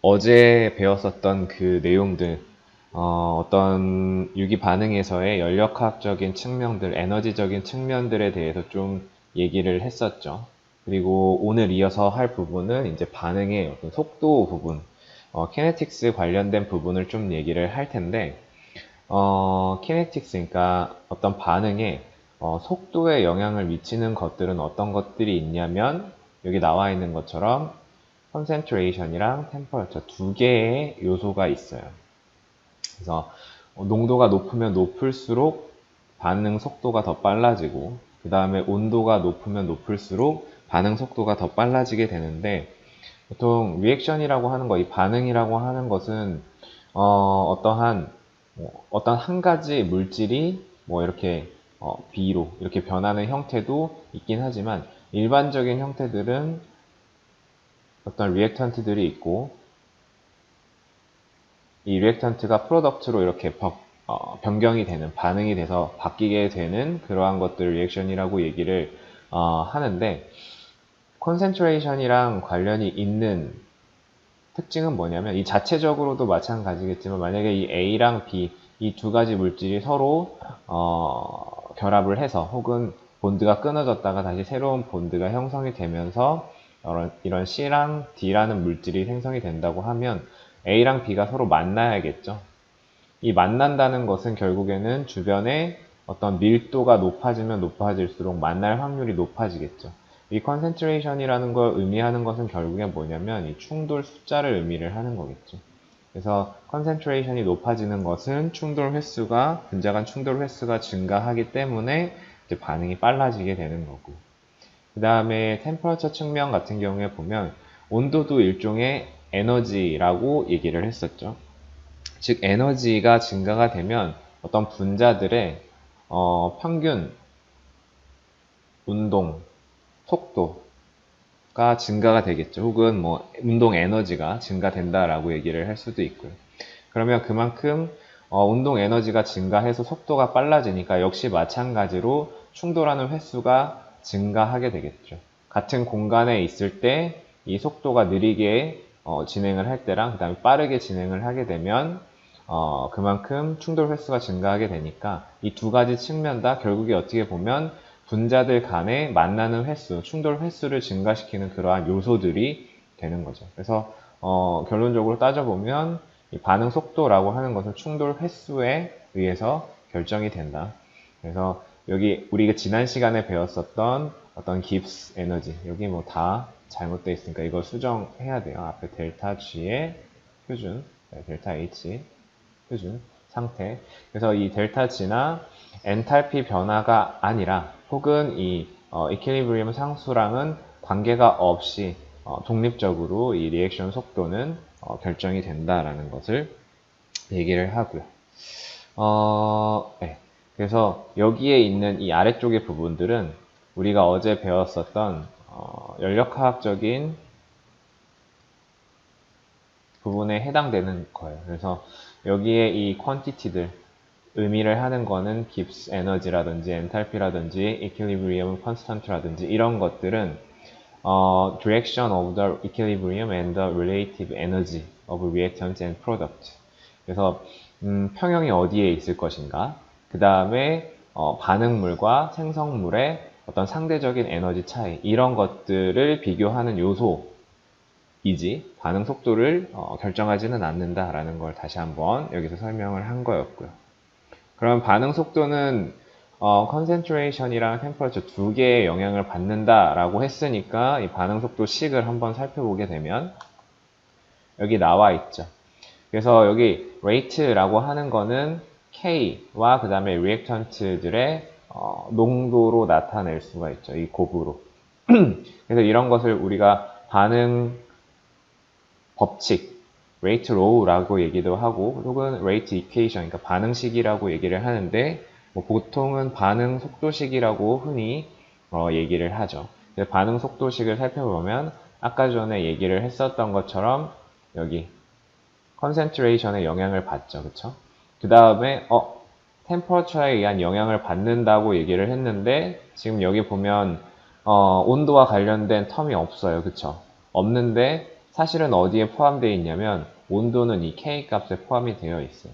어제 배웠었던 그 내용들, 어떤 유기 반응에서의 연력학적인 측면들, 에너지적인 측면들에 대해서 좀 얘기를 했었죠. 그리고 오늘 이어서 할 부분은 이제 반응의 어떤 속도 부분, 키네틱스 관련된 부분을 좀 얘기를 할 텐데, 키네틱스, 그러니까 어떤 반응에 속도에 영향을 미치는 것들은 어떤 것들이 있냐면, 여기 나와 있는 것처럼 concentration이랑 temperature 두 개의 요소가 있어요. 그래서 농도가 높으면 높을수록 반응 속도가 더 빨라지고, 그 다음에 온도가 높으면 높을수록 반응 속도가 더 빨라지게 되는데, 보통 리액션이라고 하는 거, 이 반응이라고 하는 것은 어떤 한 가지 물질이 뭐 이렇게 B로 이렇게 변하는 형태도 있긴 하지만, 일반적인 형태들은 어떤 리액턴트들이 있고, 이 리액턴트가 프로덕트로 이렇게 변경이 되는, 반응이 돼서 바뀌게 되는 그러한 것들을 리액션이라고 얘기를 하는데, 콘센트레이션이랑 관련이 있는 특징은 뭐냐면, 이 자체적으로도 마찬가지겠지만, 만약에 이 A랑 B 이 두 가지 물질이 서로 결합을 해서, 혹은 본드가 끊어졌다가 다시 새로운 본드가 형성이 되면서 이런 C랑 D라는 물질이 생성이 된다고 하면, A랑 B가 서로 만나야겠죠. 이 만난다는 것은 결국에는 주변에 어떤 밀도가 높아지면 높아질수록 만날 확률이 높아지겠죠. 이 concentration이라는 걸 의미하는 것은 결국에 뭐냐면 이 충돌 숫자를 의미를 하는 거겠죠. 그래서 concentration이 높아지는 것은 충돌 횟수가, 분자간 충돌 횟수가 증가하기 때문에 이제 반응이 빨라지게 되는 거고. 그 다음에 템퍼러처 측면 같은 경우에 보면 온도도 일종의 에너지라고 얘기를 했었죠. 즉 에너지가 증가가 되면 어떤 분자들의 평균 운동 속도가 증가가 되겠죠. 혹은 뭐 운동 에너지가 증가된다라고 얘기를 할 수도 있고요. 그러면 그만큼 운동 에너지가 증가해서 속도가 빨라지니까 역시 마찬가지로 충돌하는 횟수가 증가하게 되겠죠. 같은 공간에 있을 때 이 속도가 느리게 진행을 할 때랑 그 다음에 빠르게 진행을 하게 되면 그만큼 충돌 횟수가 증가하게 되니까 이 두 가지 측면 다 결국에 어떻게 보면 분자들 간에 만나는 횟수, 충돌 횟수를 증가시키는 그러한 요소들이 되는 거죠. 그래서 결론적으로 따져보면 이 반응 속도라고 하는 것은 충돌 횟수에 의해서 결정이 된다. 그래서 여기 우리가 지난 시간에 배웠었던 어떤 깁스 에너지, 여기 뭐 다 잘못되어 있으니까 이걸 수정해야 돼요. 앞에 델타 G의 표준, 델타 H 표준 상태. 그래서 이 델타 G나 엔탈피 변화가 아니라, 혹은 이 이퀄리브리엄 상수랑은 관계가 없이 독립적으로 이 리액션 속도는 결정이 된다라는 것을 얘기를 하고요. 네. 그래서 여기에 있는 이 아래쪽의 부분들은 우리가 어제 배웠었던 연력화학적인 부분에 해당되는 거예요. 그래서 여기에 이 퀀티티들 의미를 하는 거는 깁스 에너지라든지 엔탈피라든지 equilibrium constant라든지 이런 것들은 direction of the equilibrium and the relative energy of reactant and product. 그래서 평형이 어디에 있을 것인가, 그 다음에 반응물과 생성물의 어떤 상대적인 에너지 차이, 이런 것들을 비교하는 요소이지 반응 속도를 결정하지는 않는다라는 걸 다시 한번 여기서 설명을 한 거였고요. 그럼 반응 속도는 concentration이랑 temperature 두 개의 영향을 받는다라고 했으니까 이 반응 속도 식을 한번 살펴보게 되면 여기 나와 있죠. 그래서 여기 rate라고 하는 거는 K와 그 다음에 reactant들의 농도로 나타낼 수가 있죠. 이 곱으로. 그래서 이런 것을 우리가 반응 법칙, rate law라고 얘기도 하고, 혹은 rate equation, 그러니까 반응식이라고 얘기를 하는데, 뭐 보통은 반응 속도식이라고 흔히 얘기를 하죠. 반응 속도식을 살펴보면 아까 전에 얘기를 했었던 것처럼 여기 concentration에 영향을 받죠, 그쵸? 그 다음에 temperature에 의한 영향을 받는다고 얘기를 했는데, 지금 여기 보면 온도와 관련된 텀이 없어요, 그쵸? 없는데 사실은 어디에 포함되어 있냐면 온도는 이 K 값에 포함이 되어 있어요.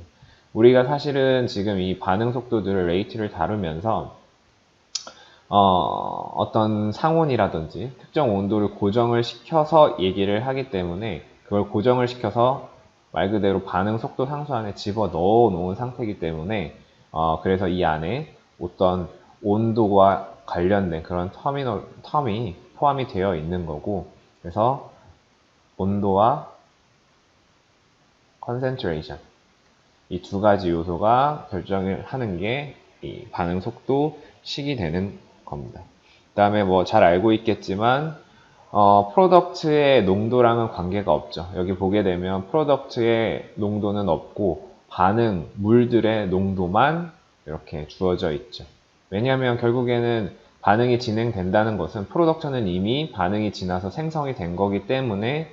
우리가 사실은 지금 이 반응 속도들을 레이트를 다루면서 어떤 상온이라든지 특정 온도를 고정을 시켜서 얘기를 하기 때문에 그걸 고정을 시켜서 말 그대로 반응 속도 상수 안에 집어 넣어 놓은 상태이기 때문에 그래서 이 안에 어떤 온도와 관련된 그런 텀이 포함이 되어 있는 거고, 그래서 온도와 concentration 이 두 가지 요소가 결정을 하는 게 이 반응 속도 식이 되는 겁니다. 그 다음에 뭐 잘 알고 있겠지만 프로덕트의 농도랑은 관계가 없죠. 여기 보게 되면 프로덕트의 농도는 없고 반응 물들의 농도만 이렇게 주어져 있죠. 왜냐하면 결국에는 반응이 진행된다는 것은 프로덕트는 이미 반응이 지나서 생성이 된 거기 때문에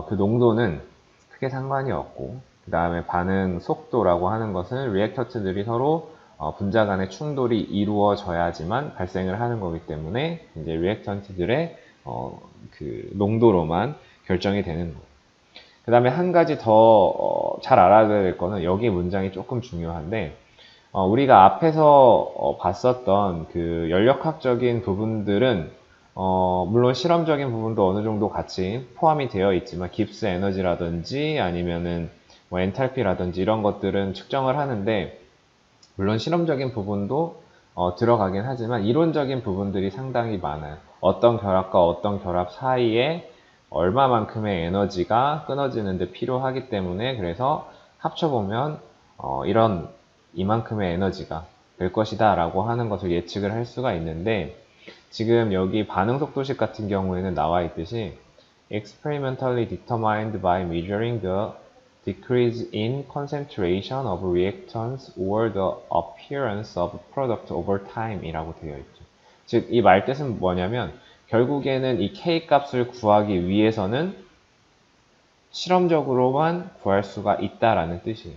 그 농도는 크게 상관이 없고, 그 다음에 반응 속도라고 하는 것은 리액턴트들이 서로 분자 간의 충돌이 이루어져야지만 발생을 하는 거기 때문에 이제 리액턴트들의 그 농도로만 결정이 되는 거예요. 그 다음에 한 가지 더 잘 알아야 될 거는 여기 문장이 조금 중요한데, 우리가 앞에서 봤었던 그 연력학적인 부분들은 물론 실험적인 부분도 어느 정도 같이 포함이 되어 있지만 깁스 에너지라든지 아니면은 뭐 엔탈피라든지 이런 것들은 측정을 하는데, 물론 실험적인 부분도 들어가긴 하지만 이론적인 부분들이 상당히 많아요. 어떤 결합과 어떤 결합 사이에 얼마만큼의 에너지가 끊어지는데 필요하기 때문에, 그래서 합쳐보면 이런 이만큼의 에너지가 될 것이다 라고 하는 것을 예측을 할 수가 있는데, 지금 여기 반응 속도식 같은 경우에는 나와 있듯이 experimentally determined by measuring the decrease in concentration of reactants or the appearance of product over time 이라고 되어 있죠. 즉, 이 말 뜻은 뭐냐면 결국에는 이 K 값을 구하기 위해서는 실험적으로만 구할 수가 있다라는 뜻이에요.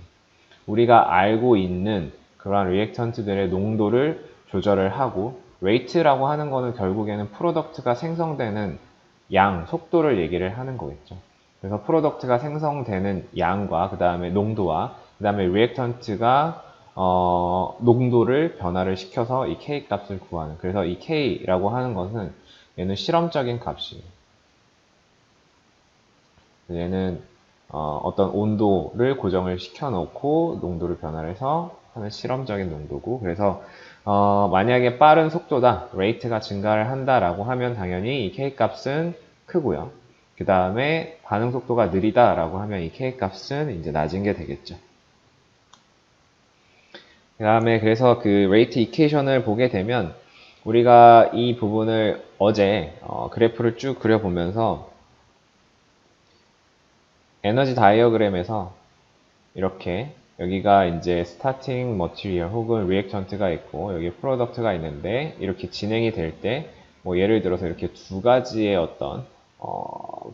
우리가 알고 있는 그러한 리액턴트들의 농도를 조절을 하고, 레이트라고 하는 거는 결국에는 프로덕트가 생성되는 양, 속도를 얘기를 하는 거겠죠. 그래서 프로덕트가 생성되는 양과 그 다음에 농도와 그 다음에 리액턴트가 농도를 변화를 시켜서 이 K 값을 구하는, 그래서 이 K라고 하는 것은 얘는 실험적인 값이에요. 얘는 어떤 온도를 고정을 시켜놓고 농도를 변화해서 하는 실험적인 농도고, 그래서 만약에 빠른 속도다, 레이트가 증가를 한다라고 하면 당연히 이 K 값은 크고요. 그 다음에 반응 속도가 느리다라고 하면 이 K 값은 이제 낮은 게 되겠죠. 그 다음에 그래서 그 레이트 이퀘이션을 보게 되면 우리가 이 부분을 어제 그래프를 쭉 그려보면서 에너지 다이어그램에서 이렇게 여기가 이제 스타팅 머티리얼 혹은 리액턴트가 있고 여기 프로덕트가 있는데, 이렇게 진행이 될 때 뭐 예를 들어서 이렇게 두 가지의 어떤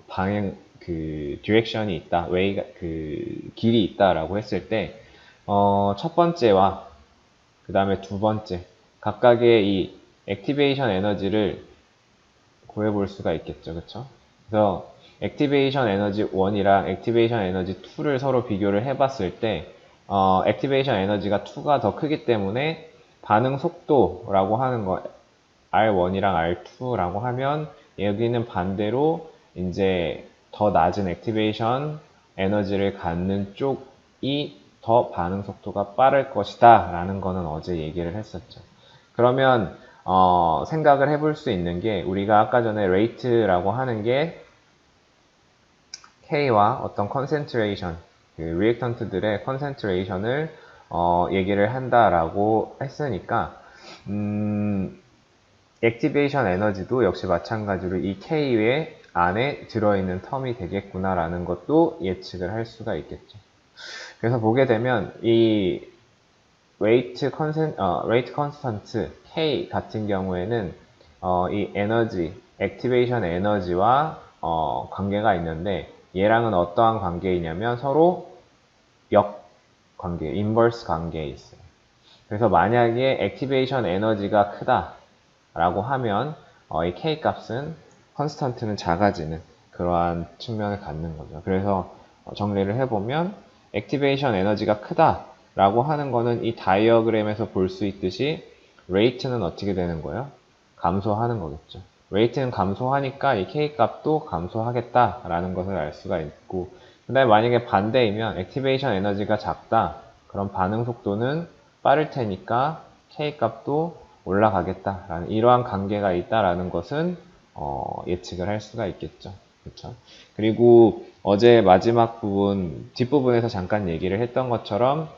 방향 그 디렉션이 있다, 웨이가 그 길이 있다라고 했을 때 첫 번째와 그 다음에 두 번째 각각의 이 액티베이션 에너지를 구해볼 수가 있겠죠, 그쵸? 그래서 액티베이션 에너지 1이랑 액티베이션 에너지 2를 서로 비교를 해봤을 때 액티베이션 에너지가 2가 더 크기 때문에 반응 속도라고 하는 거 R1이랑 R2라고 하면 여기는 반대로 이제 더 낮은 액티베이션 에너지를 갖는 쪽이 더 반응 속도가 빠를 것이다 라는 거는 어제 얘기를 했었죠. 그러면 생각을 해볼 수 있는 게, 우리가 아까 전에 레이트라고 하는 게 K와 어떤 컨센트레이션, 그 리액턴트들의 컨센트레이션을 얘기를 한다라고 했으니까 액티베이션 에너지도 역시 마찬가지로 이 K의 안에 들어있는 텀이 되겠구나라는 것도 예측을 할 수가 있겠죠. 그래서 보게 되면 이 레이트 컨스턴트 K 같은 경우에는 이 에너지, 액티베이션 에너지와 관계가 있는데, 얘랑은 어떠한 관계이냐면 서로 역 관계, 인버스 관계에 있어요. 그래서 만약에 액티베이션 에너지가 크다라고 하면 이 K 값은 컨스턴트는 작아지는 그러한 측면을 갖는 거죠. 그래서 정리를 해보면 액티베이션 에너지가 크다라고 하는 거는 이 다이어그램에서 볼 수 있듯이 레이트는 어떻게 되는 거예요? 감소하는 거겠죠. 레이트는 감소하니까 이 K 값도 감소하겠다라는 것을 알 수가 있고, 그 다음에 만약에 반대이면 액티베이션 에너지가 작다, 그럼 반응 속도는 빠를 테니까 K 값도 올라가겠다라는 이러한 관계가 있다라는 것은 예측을 할 수가 있겠죠. 그렇죠? 그리고 어제 마지막 부분, 뒷부분에서 잠깐 얘기를 했던 것처럼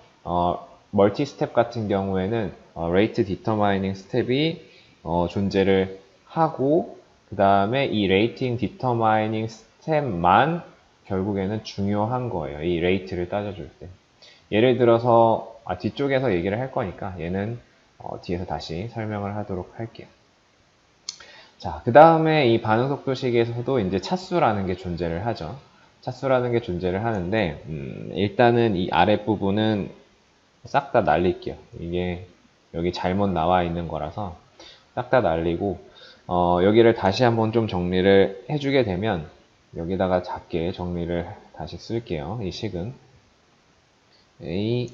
멀티 스텝 같은 경우에는 레이트 디터마이닝 스텝이 존재를 하고, 그 다음에 이 레이팅 디터마이닝 스텝만 결국에는 중요한 거예요. 이 레이트를 따져줄 때. 예를 들어서 뒤쪽에서 얘기를 할 거니까 얘는 뒤에서 다시 설명을 하도록 할게요. 자, 그 다음에 이 반응속도 시계에서도 이제 차수라는 게 존재를 하죠. 차수라는 게 존재를 하는데, 일단은 이 아랫부분은 싹 다 날릴게요. 이게 여기 잘못 나와 있는 거라서 싹 다 날리고, 여기를 다시 한번 좀 정리를 해주게 되면, 여기다가 작게 정리를 다시 쓸게요. 이 식은. A,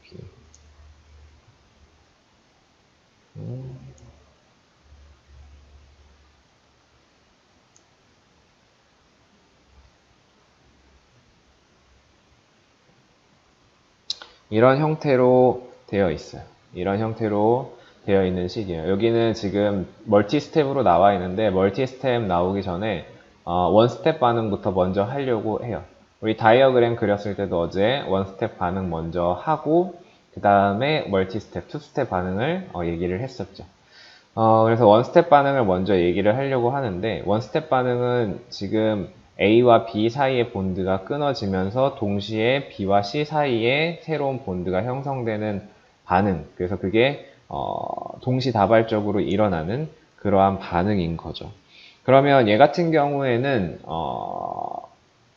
B. 이런 형태로 되어 있어요. 이런 형태로 되어 있는 식이에요. 여기는 지금 멀티 스텝으로 나와 있는데 멀티 스텝 나오기 전에 원 스텝 반응부터 먼저 하려고 해요. 우리 다이어그램 그렸을 때도 어제 원 스텝 반응 먼저 하고 그 다음에 멀티 스텝, 투 스텝 반응을 얘기를 했었죠. 그래서 원 스텝 반응을 먼저 얘기를 하려고 하는데 원 스텝 반응은 지금 A와 B 사이의 본드가 끊어지면서 동시에 B와 C 사이에 새로운 본드가 형성되는 반응. 그래서 그게 동시다발적으로 일어나는 그러한 반응인 거죠. 그러면 얘 같은 경우에는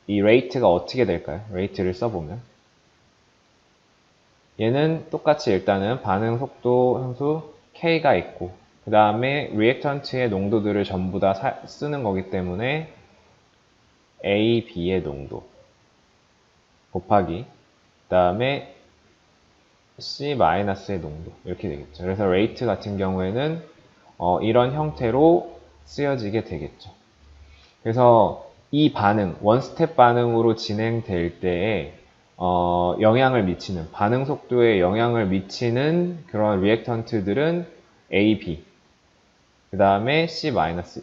이 레이트가 어떻게 될까요? 레이트를 써보면 얘는 똑같이 일단은 반응 속도 함수 K가 있고 그 다음에 리액턴트의 농도들을 전부 다 쓰는 거기 때문에 A, B의 농도 곱하기 그 다음에 C-의 농도 이렇게 되겠죠. 그래서 레이트 같은 경우에는 이런 형태로 쓰여지게 되겠죠. 그래서 이 반응, 원스텝 반응으로 진행될 때에 영향을 미치는, 반응 속도에 영향을 미치는 그런 리액턴트들은 A, B, 그 다음에 C-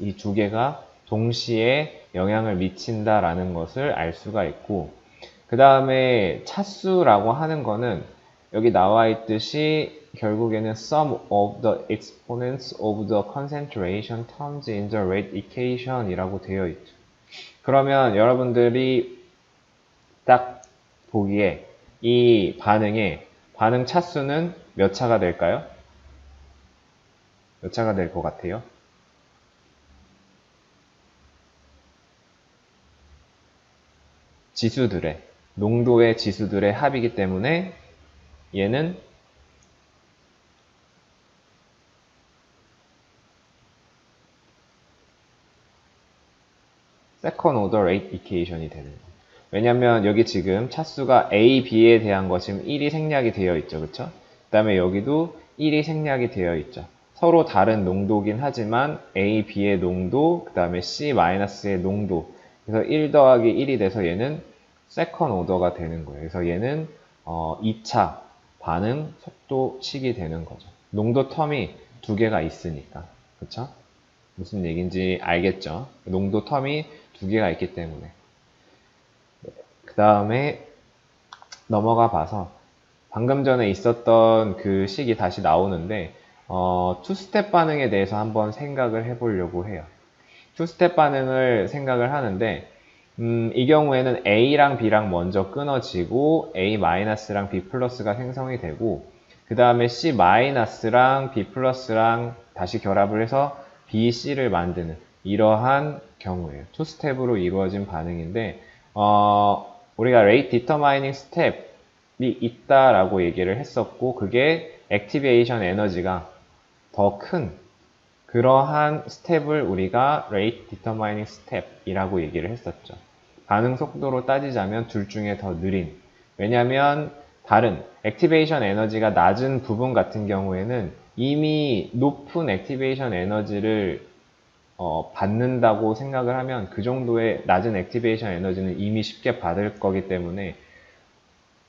이 두 개가 동시에 영향을 미친다라는 것을 알 수가 있고, 그 다음에 차수라고 하는 거는 여기 나와 있듯이 결국에는 sum of the exponents of the concentration terms in the rate equation 이라고 되어 있죠. 그러면 여러분들이 딱 보기에 이 반응의 반응 차수는 몇 차가 될까요? 몇 차가 될 것 같아요? 지수들의, 농도의 지수들의 합이기 때문에 얘는 second order rate equation이 되는 거예요. 왜냐면 여기 지금 차수가 A, B에 대한 거 지금 1이 생략이 되어 있죠. 그쵸? 그 다음에 여기도 1이 생략이 되어 있죠. 서로 다른 농도긴 하지만 A, B의 농도, 그 다음에 C-의 농도. 그래서 1 더하기 1이 돼서 얘는 second order가 되는 거예요. 그래서 얘는 2차 반응 속도식이 되는 거죠. 농도 텀이 두 개가 있으니까. 그쵸? 무슨 얘기인지 알겠죠? 농도 텀이 두 개가 있기 때문에. 그 다음에 넘어가 봐서 방금 전에 있었던 그 식이 다시 나오는데 투스텝 반응에 대해서 한번 생각을 해보려고 해요. 투스텝 반응을 생각을 하는데 이 경우에는 A랑 B랑 먼저 끊어지고 A-랑 B 플러스가 생성이 되고 그 다음에 C-랑 B 플러스랑 다시 결합을 해서 B, C를 만드는 이러한 경우예요. 투스텝으로 이루어진 반응인데 우리가 rate determining step이 있다라고 얘기를 했었고 그게 액티베이션 에너지가 더 큰 그러한 스텝을 우리가 rate determining step이라고 얘기를 했었죠. 반응 속도로 따지자면 둘 중에 더 느린. 왜냐하면 다른 액티베이션 에너지가 낮은 부분 같은 경우에는 이미 높은 액티베이션 에너지를 받는다고 생각을 하면 그 정도의 낮은 액티베이션 에너지는 이미 쉽게 받을 거기 때문에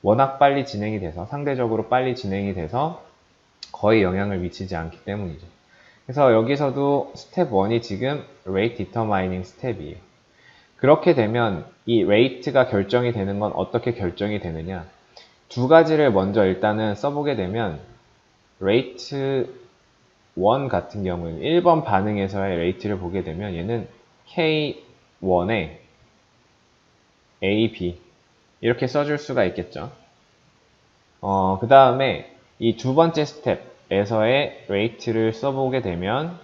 워낙 빨리 진행이 돼서 상대적으로 빨리 진행이 돼서 거의 영향을 미치지 않기 때문이죠. 그래서 여기서도 스텝 1이 지금 rate determining 스텝이에요. 그렇게 되면 이 rate가 결정이 되는 건 어떻게 결정이 되느냐? 두 가지를 먼저 일단은 써보게 되면 rate 1 같은 경우에는 1번 반응에서의 rate를 보게 되면 얘는 K1에 A, B 이렇게 써줄 수가 있겠죠. 그 다음에 이 두 번째 스텝에서의 rate를 써보게 되면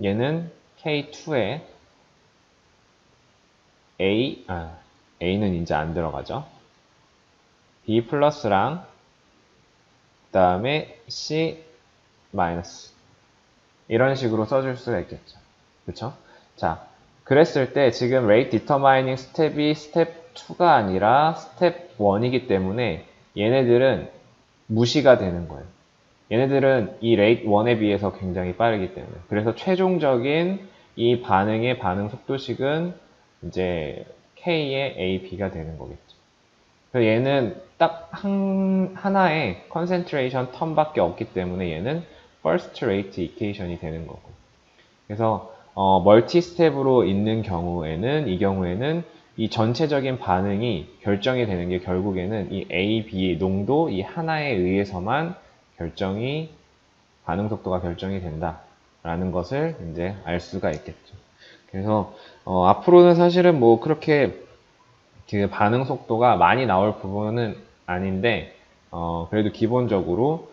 얘는 K2에 A는 이제 안 들어가죠. B 플러스랑 그 다음에 C 마이너스 이런 식으로 써줄 수가 있겠죠. 그쵸? 자, 그랬을 때 지금 rate determining 스텝이 스텝 2가 아니라 스텝 1이기 때문에 얘네들은 무시가 되는 거예요. 얘네들은 이 rate 1에 비해서 굉장히 빠르기 때문에. 그래서 최종적인 이 반응의 반응 속도식은 이제 K의 A, B가 되는 거겠죠. 그래서 얘는 딱 하나의 concentration 텀밖에 없기 때문에 얘는 first rate equation이 되는 거고. 그래서 멀티 스텝으로 있는 경우에는 이 경우에는 이 전체적인 반응이 결정이 되는 게 결국에는 이 A, B의 농도 이 하나에 의해서만 반응 속도가 결정이 된다라는 것을 이제 알 수가 있겠죠. 그래서 앞으로는 사실은 뭐 그렇게 그 반응 속도가 많이 나올 부분은 아닌데 그래도 기본적으로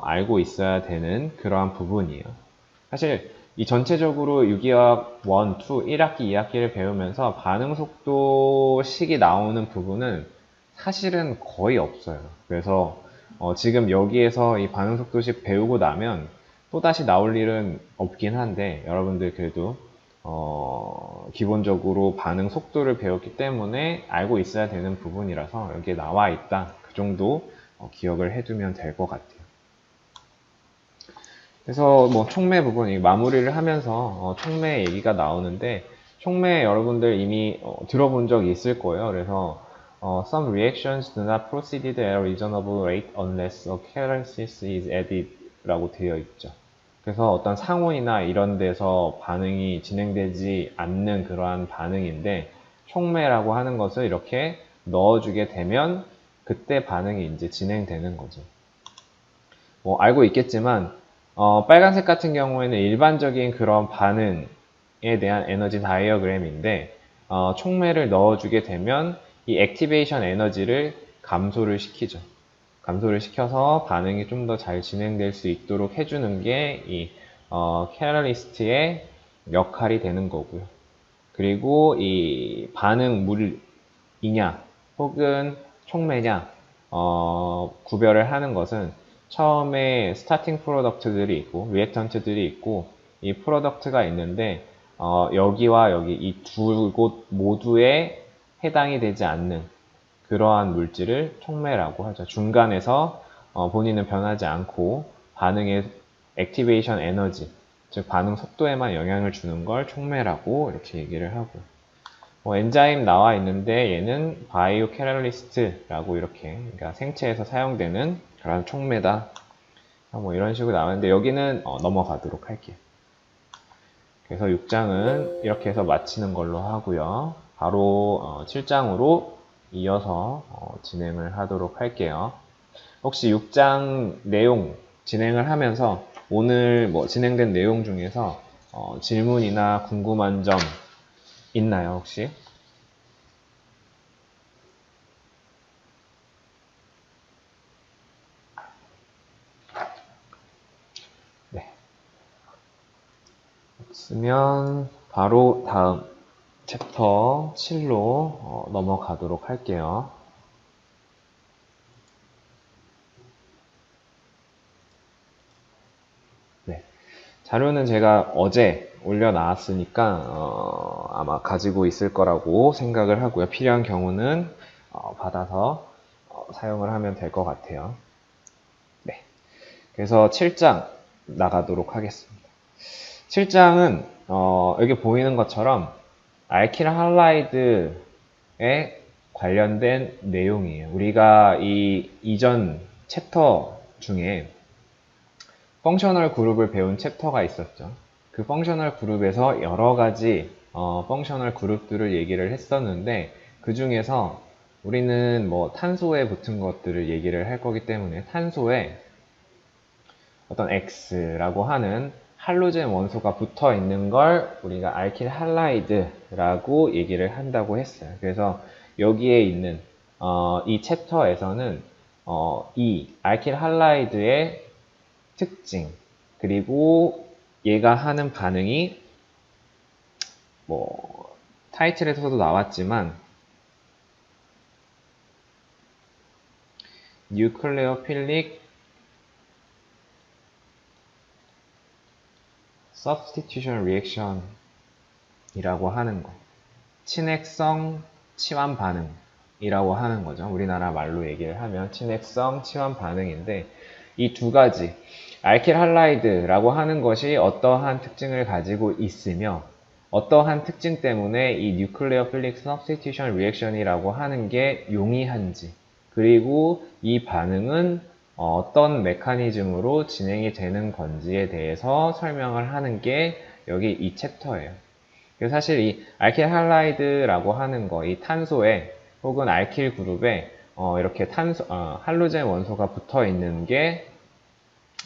알고 있어야 되는 그러한 부분이에요. 사실 이 전체적으로 유기화학 1, 2, 1학기, 2학기를 배우면서 반응 속도식이 나오는 부분은 사실은 거의 없어요. 그래서 지금 여기에서 이 반응 속도식 배우고 나면 또다시 나올 일은 없긴 한데 여러분들 그래도 기본적으로 반응 속도를 배웠기 때문에 알고 있어야 되는 부분이라서 여기에 나와 있다. 그 정도 기억을 해두면 될 것 같아요. 그래서 뭐 촉매 부분 마무리를 하면서 촉매 얘기가 나오는데 촉매 여러분들 이미 들어본 적 있을 거예요. 그래서 some reactions do not proceed at a reasonable rate unless a catalysis is added 라고 되어 있죠. 그래서 어떤 상온이나 이런 데서 반응이 진행되지 않는 그러한 반응인데 촉매라고 하는 것을 이렇게 넣어주게 되면 그때 반응이 이제 진행되는 거죠. 뭐 알고 있겠지만 빨간색 같은 경우에는 일반적인 그런 반응에 대한 에너지 다이어그램인데 촉매를 넣어주게 되면 이 액티베이션 에너지를 감소를 시키죠. 감소를 시켜서 반응이 좀 더 잘 진행될 수 있도록 해주는 게 이 캐럴리스트의 역할이 되는 거고요. 그리고 이 반응 물이냐 혹은 촉매냐 구별을 하는 것은 처음에 스타팅 프로덕트들이 있고 리액턴트들이 있고 이 프로덕트가 있는데 여기와 여기 이 두 곳 모두에 해당이 되지 않는 그러한 물질을 촉매라고 하죠. 중간에서 본인은 변하지 않고 반응의 액티베이션 에너지, 즉 반응 속도에만 영향을 주는 걸 촉매라고 이렇게 얘기를 하고 엔자임 나와 있는데 얘는 바이오 캐럴리스트라고 이렇게 그러니까 생체에서 사용되는 그런 촉매다. 뭐 이런 식으로 나왔는데 여기는 넘어가도록 할게요. 그래서 6장은 이렇게 해서 마치는 걸로 하고요. 바로 7장으로 이어서 진행을 하도록 할게요. 혹시 6장 내용 진행을 하면서 오늘 뭐 진행된 내용 중에서 질문이나 궁금한 점 있나요, 혹시? 네. 없으면 바로 다음 챕터 7로 넘어가도록 할게요. 네. 자료는 제가 어제 올려놨으니까 아마 가지고 있을 거라고 생각을 하고요. 필요한 경우는 받아서 사용을 하면 될 것 같아요. 네. 그래서 7장 나가도록 하겠습니다. 7장은 여기 보이는 것처럼 알킬 할라이드에 관련된 내용이에요. 우리가 이 이전 챕터 중에 펑셔널 그룹을 배운 챕터가 있었죠. 그 펑셔널 그룹에서 여러 가지 펑셔널 그룹들을 얘기를 했었는데 그 중에서 우리는 뭐 탄소에 붙은 것들을 얘기를 할 거기 때문에 탄소에 어떤 X라고 하는 할로젠 원소가 붙어 있는 걸 우리가 알킬 할라이드라고 얘기를 한다고 했어요. 그래서 여기에 있는 이 챕터에서는 이 알킬 할라이드의 특징 그리고 얘가 하는 반응이 뭐 타이틀에서도 나왔지만 뉴클레오필릭 substitution reaction 이라고 하는 거, 친핵성 치환 반응이라고 하는 거죠. 우리나라 말로 얘기를 하면 친핵성 치환 반응인데 이 두 가지 알킬 할라이드라고 하는 것이 어떠한 특징을 가지고 있으며 어떠한 특징 때문에 이 뉴클레오필릭 서브스티튜션 리액션이라고 하는 게 용이한지 그리고 이 반응은 어떤 메커니즘으로 진행이 되는 건지에 대해서 설명을 하는 게 여기 이 챕터예요. 그래서 사실 이 알킬 할라이드라고 하는 거, 이 탄소에 혹은 알킬 그룹에 이렇게 할로젠 원소가 붙어 있는 게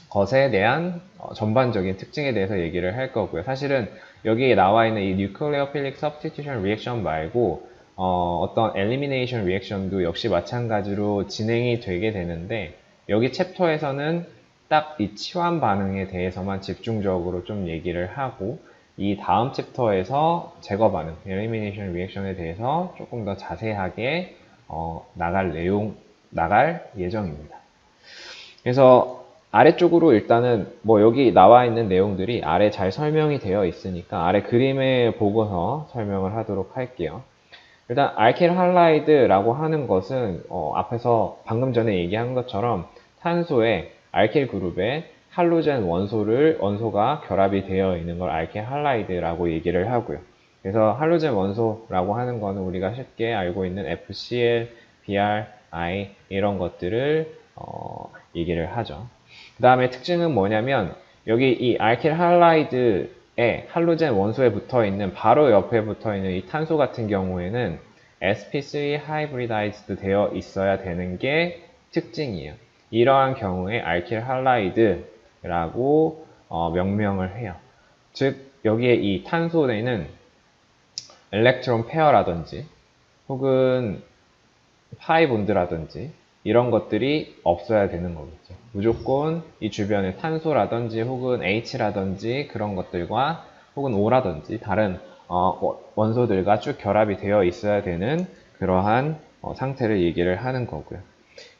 것에 대한 전반적인 특징에 대해서 얘기를 할 거고요. 사실은 여기에 나와 있는 이 nucleophilic substitution reaction 말고 어떤 elimination reaction도 역시 마찬가지로 진행이 되게 되는데 여기 챕터에서는 딱 이 치환 반응에 대해서만 집중적으로 좀 얘기를 하고 이 다음 챕터에서 제거 반응, elimination reaction에 대해서 조금 더 자세하게 나갈 예정입니다. 그래서 아래쪽으로 일단은 뭐 여기 나와 있는 내용들이 아래 잘 설명이 되어 있으니까 아래 그림을 보고서 설명을 하도록 할게요. 일단 알킬 할라이드라고 하는 것은 앞에서 방금 전에 얘기한 것처럼 탄소의 알킬 그룹에 할로젠 원소가 결합이 되어 있는 걸 알킬 할라이드라고 얘기를 하고요. 그래서 할로젠 원소라고 하는 거는 우리가 쉽게 알고 있는 FCl, Br, I 이런 것들을 얘기를 하죠. 그 다음에 특징은 뭐냐면 여기 이 알킬 할라이드에 할로젠 원소에 붙어 있는 바로 옆에 붙어 있는 이 탄소 같은 경우에는 sp3 hybridized 되어 있어야 되는 게 특징이에요. 이러한 경우에 알킬 할라이드라고 명명을 해요. 즉 여기에 이 탄소에는 엘렉트론 페어라든지 혹은 파이 본드라든지 이런 것들이 없어야 되는 거겠죠. 무조건 이 주변에 탄소라든지 혹은 H라든지 그런 것들과 혹은 O라든지 다른 원소들과 쭉 결합이 되어 있어야 되는 그러한 상태를 얘기를 하는 거고요.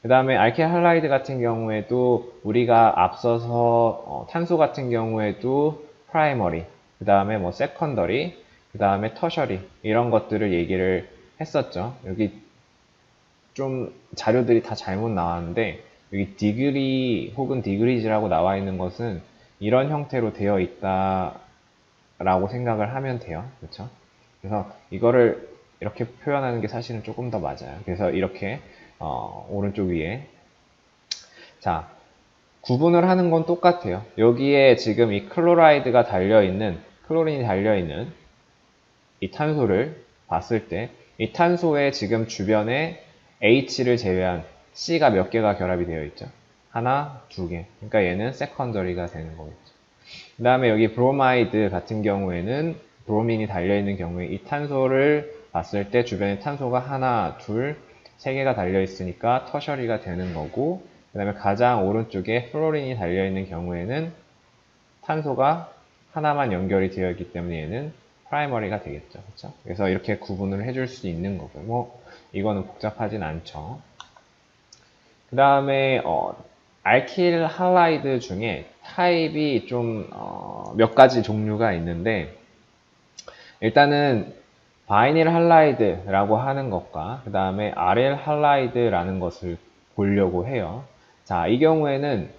그 다음에 알킬 할라이드 같은 경우에도 우리가 앞서서 탄소 같은 경우에도 프라이머리, 그 다음에 뭐 세컨더리, 그 다음에 터셔리 이런 것들을 얘기를 했었죠. 여기 좀 자료들이 다 잘못 나왔는데 여기 디그리 혹은 디그리즈라고 나와 있는 것은 이런 형태로 되어 있다라고 생각을 하면 돼요. 그렇죠? 그래서 이거를 이렇게 표현하는 게 사실은 조금 더 맞아요. 그래서 이렇게 오른쪽 위에 자 구분을 하는 건 똑같아요. 여기에 지금 이 클로라이드가 달려있는 클로린이 달려있는 이 탄소를 봤을 때 이 탄소의 지금 주변에 H를 제외한 C가 몇 개가 결합이 되어 있죠? 하나, 두 개. 그러니까 얘는 세컨더리가 되는 거겠죠. 그 다음에 여기 브로마이드 같은 경우에는 브로민이 달려있는 경우에 이 탄소를 봤을 때 주변에 탄소가 하나, 둘, 세 개가 달려있으니까 터셔리가 되는 거고 그 다음에 가장 오른쪽에 플로린이 달려있는 경우에는 탄소가 하나만 연결이 되어 있기 때문에 얘는 프라이머리가 되겠죠. 그렇죠? 그래서 이렇게 구분을 해줄 수 있는 거고요. 뭐 이거는 복잡하진 않죠. 그 다음에 알킬 할라이드 중에 타입이 좀 몇 가지 종류가 있는데 일단은 바이닐 할라이드라고 하는 것과 그 다음에 아렐 할라이드라는 것을 보려고 해요. 자, 이 경우에는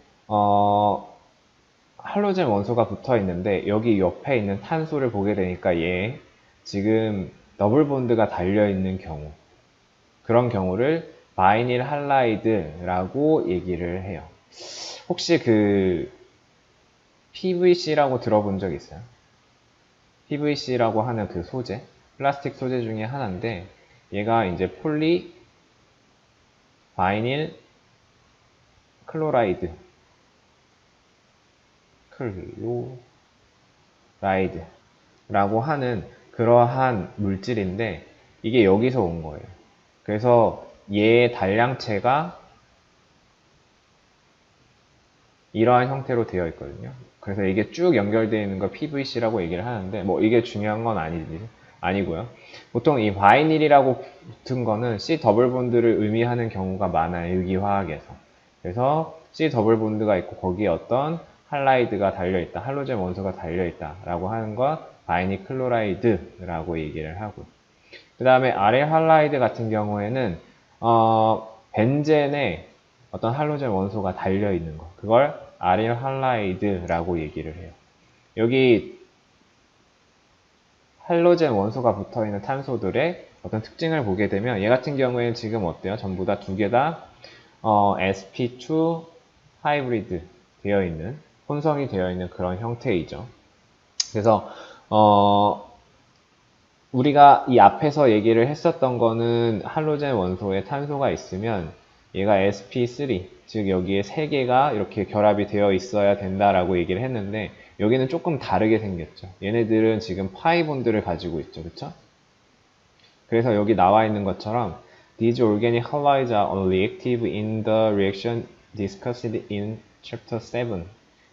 할로젠 원소가 붙어 있는데 여기 옆에 있는 탄소를 보게 되니까 얘 지금 더블 본드가 달려 있는 경우 그런 경우를 바이닐 할라이드라고 얘기를 해요. 혹시 그 PVC라고 들어본 적 있어요? PVC라고 하는 그 소재, 플라스틱 소재 중에 하나인데 얘가 이제 폴리 바이닐 클로라이드 라고 하는 그러한 물질인데 이게 여기서 온 거예요. 그래서 얘의 단량체가 이러한 형태로 되어 있거든요. 그래서 이게 쭉 연결되어 있는 걸 PVC라고 얘기를 하는데 뭐 이게 중요한 건 아니고요. 보통 이 바이닐이라고 붙은 거는 C 더블 본드를 의미하는 경우가 많아요. 유기화학에서. 그래서 C 더블 본드가 있고 거기에 어떤 할라이드가 달려있다. 할로젠 원소가 달려있다. 라고 하는 것 바이닐 클로라이드라고 얘기를 하고 그 다음에 아렐 할라이드 같은 경우에는 벤젠에 어떤 할로젠 원소가 달려있는 거 그걸 아렐 할라이드라고 얘기를 해요. 여기 할로젠 원소가 붙어있는 탄소들의 어떤 특징을 보게 되면 얘 같은 경우에는 지금 어때요? 전부 다 두 개 다 sp2 하이브리드 되어 있는 혼성이 되어 있는 그런 형태이죠. 그래서 우리가 이 앞에서 얘기를 했었던 거는 할로젠 원소에 탄소가 있으면 얘가 sp3 즉 여기에 3개가 이렇게 결합이 되어 있어야 된다라고 얘기를 했는데 여기는 조금 다르게 생겼죠. 얘네들은 지금 파이 본드를 가지고 있죠. 그쵸? 그래서 여기 나와 있는 것처럼 These organic halides are only active in the reaction discussed in chapter 7.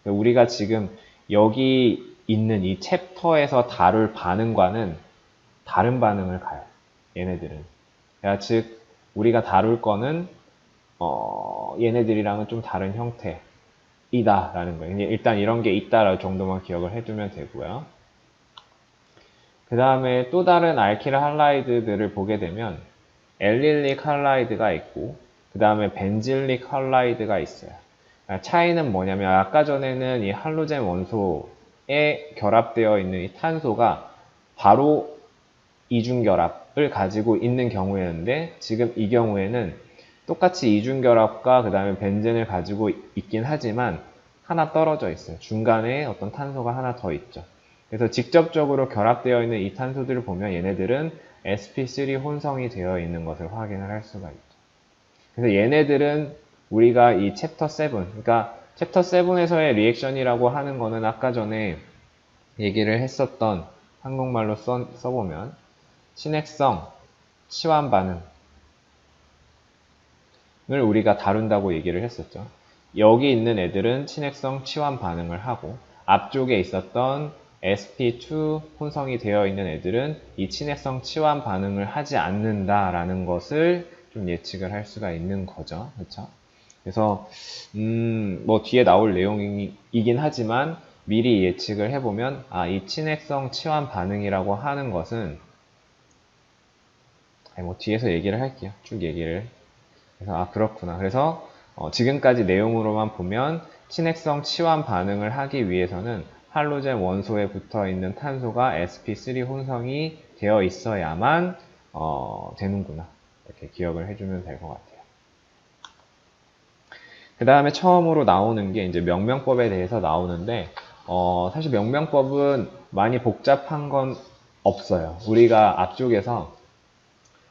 우리가 지금 여기 있는 이 챕터에서 다룰 반응과는 다른 반응을 가요. 얘네들은. 즉 우리가 다룰 거는 얘네들이랑은 좀 다른 형태이다라는 거예요. 일단 이런 게 있다라는 정도만 기억을 해두면 되고요. 그 다음에 또 다른 알킬 할라이드들을 보게 되면 엘릴릭 할라이드가 있고 그 다음에 벤질릭 할라이드가 있어요. 차이는 뭐냐면 아까 전에는 이 할로젠 원소에 결합되어 있는 이 탄소가 바로 이중결합을 가지고 있는 경우였는데 지금 이 경우에는 똑같이 이중결합과 그 다음에 벤젠을 가지고 있긴 하지만 하나 떨어져 있어요. 중간에 어떤 탄소가 하나 더 있죠. 그래서 직접적으로 결합되어 있는 이 탄소들을 보면 얘네들은 sp3 혼성이 되어 있는 것을 확인을 할 수가 있죠. 그래서 얘네들은 우리가 이 챕터 7, 그러니까 챕터 7에서의 리액션이라고 하는 거는 아까 전에 얘기를 했었던 한국말로 써보면 친핵성, 치환 반응을 우리가 다룬다고 얘기를 했었죠. 여기 있는 애들은 친핵성, 치환 반응을 하고 앞쪽에 있었던 sp2 혼성이 되어 있는 애들은 이 친핵성, 치환 반응을 하지 않는다라는 것을 좀 예측을 할 수가 있는 거죠. 그렇죠? 그래서 뭐 뒤에 나올 내용이긴 하지만 미리 예측을 해보면 이 친핵성, 치환 반응이라고 하는 것은 뭐 뒤에서 얘기를 할게요. 쭉 얘기를. 그래서 그렇구나. 그래서 지금까지 내용으로만 보면 친핵성 치환 반응을 하기 위해서는 할로젠 원소에 붙어 있는 탄소가 sp3 혼성이 되어 있어야만 되는구나. 이렇게 기억을 해주면 될 것 같아요. 그 다음에 처음으로 나오는 게 이제 명명법에 대해서 나오는데 사실 명명법은 많이 복잡한 건 없어요. 우리가 앞쪽에서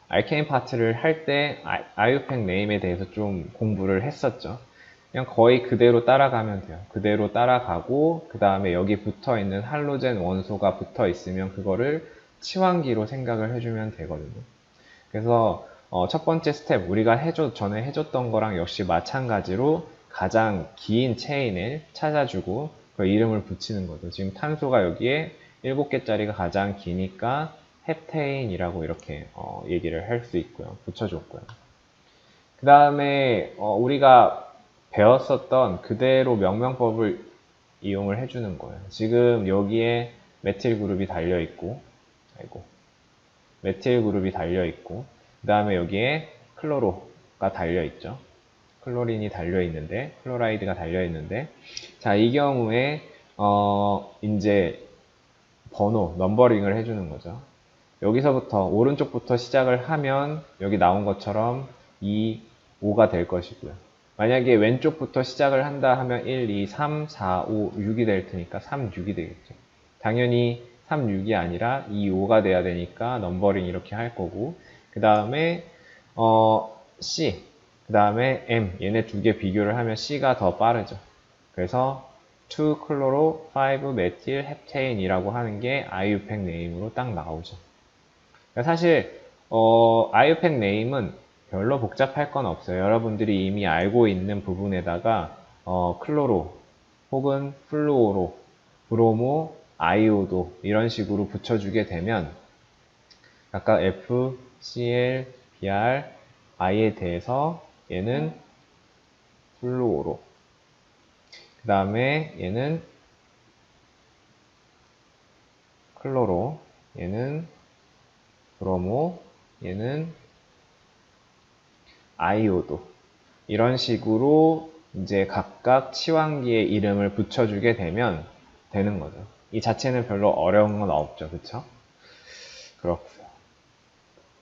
알케인 파트를 할 때 아유팩 네임에 대해서 좀 공부를 했었죠. 그냥 거의 그대로 따라가면 돼요. 그대로 따라가고 그 다음에 여기 붙어 있는 할로젠 원소가 붙어 있으면 그거를 치환기로 생각을 해주면 되거든요. 그래서 첫 번째 스텝 우리가 전에 해줬던 거랑 역시 마찬가지로 가장 긴 체인을 찾아주고 그 이름을 붙이는 거죠. 지금 탄소가 여기에 7개짜리가 가장 기니까 헵테인이라고 이렇게 얘기를 할 수 있고요. 붙여줬고요. 그 다음에 우리가 배웠었던 그대로 명명법을 이용을 해주는 거예요. 지금 여기에 메틸 그룹이 달려있고, 아이고, 메틸 그룹이 달려있고, 그 다음에 여기에 클로로가 달려있죠. 클로린이 달려있는데, 클로라이드가 달려있는데, 자, 이 경우에, 이제 번호, 넘버링을 해주는 거죠. 여기서부터, 오른쪽부터 시작을 하면, 여기 나온 것처럼 2, 5가 될 것이고요. 만약에 왼쪽부터 시작을 한다 하면 1, 2, 3, 4, 5, 6이 될 테니까 3, 6이 되겠죠. 당연히 3, 6이 아니라 2, 5가 돼야 되니까 넘버링 이렇게 할 거고, 그 다음에 C, 그 다음에 M, 얘네 두 개 비교를 하면 C가 더 빠르죠. 그래서 2클로로 5 메틸 헵테인이라고 하는 게 아이유팩 네임으로 딱 나오죠. 사실 아이유팩 네임은 별로 복잡할 건 없어요. 여러분들이 이미 알고 있는 부분에다가 클로로 혹은 플루오로, 브로모, 아이오도 이런 식으로 붙여주게 되면 각각 F, Cl, Br, I에 대해서 얘는 플루오로, 그 다음에 얘는 클로로, 얘는 브로모, 얘는 아이오도, 이런 식으로 이제 각각 치환기의 이름을 붙여주게 되면 되는 거죠. 이 자체는 별로 어려운 건 없죠. 그쵸? 그렇고요.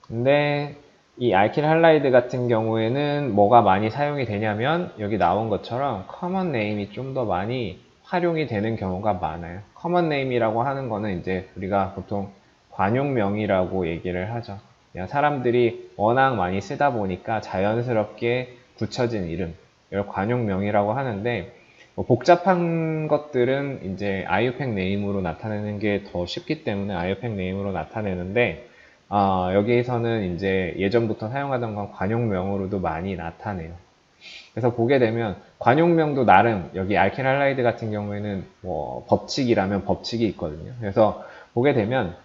근데 이 알킬 할라이드 같은 경우에는 뭐가 많이 사용이 되냐면 여기 나온 것처럼 커먼 네임이 좀 더 많이 활용이 되는 경우가 많아요. 커먼 네임이라고 하는 거는 이제 우리가 보통 관용명이라고 얘기를 하죠. 그냥 사람들이 워낙 많이 쓰다 보니까 자연스럽게 붙여진 이름, 이걸 관용명이라고 하는데 뭐 복잡한 것들은 이제 아이유팩 네임으로 나타내는 게 더 쉽기 때문에 아이유팩 네임으로 나타내는데 여기에서는 이제 예전부터 사용하던 건 관용명으로도 많이 나타내요. 그래서 보게 되면 관용명도 나름 여기 알킬 할라이드 같은 경우에는 뭐 법칙이라면 법칙이 있거든요. 그래서 보게 되면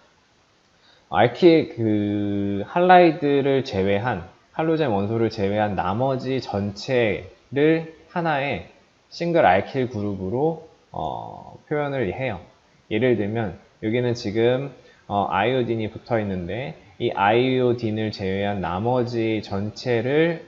알킬 그 할라이드를 제외한 할로젠 원소를 제외한 나머지 전체를 하나의 싱글 알킬 그룹으로 표현을 해요. 예를 들면 여기는 지금 아이오딘이 붙어 있는데 이 아이오딘을 제외한 나머지 전체를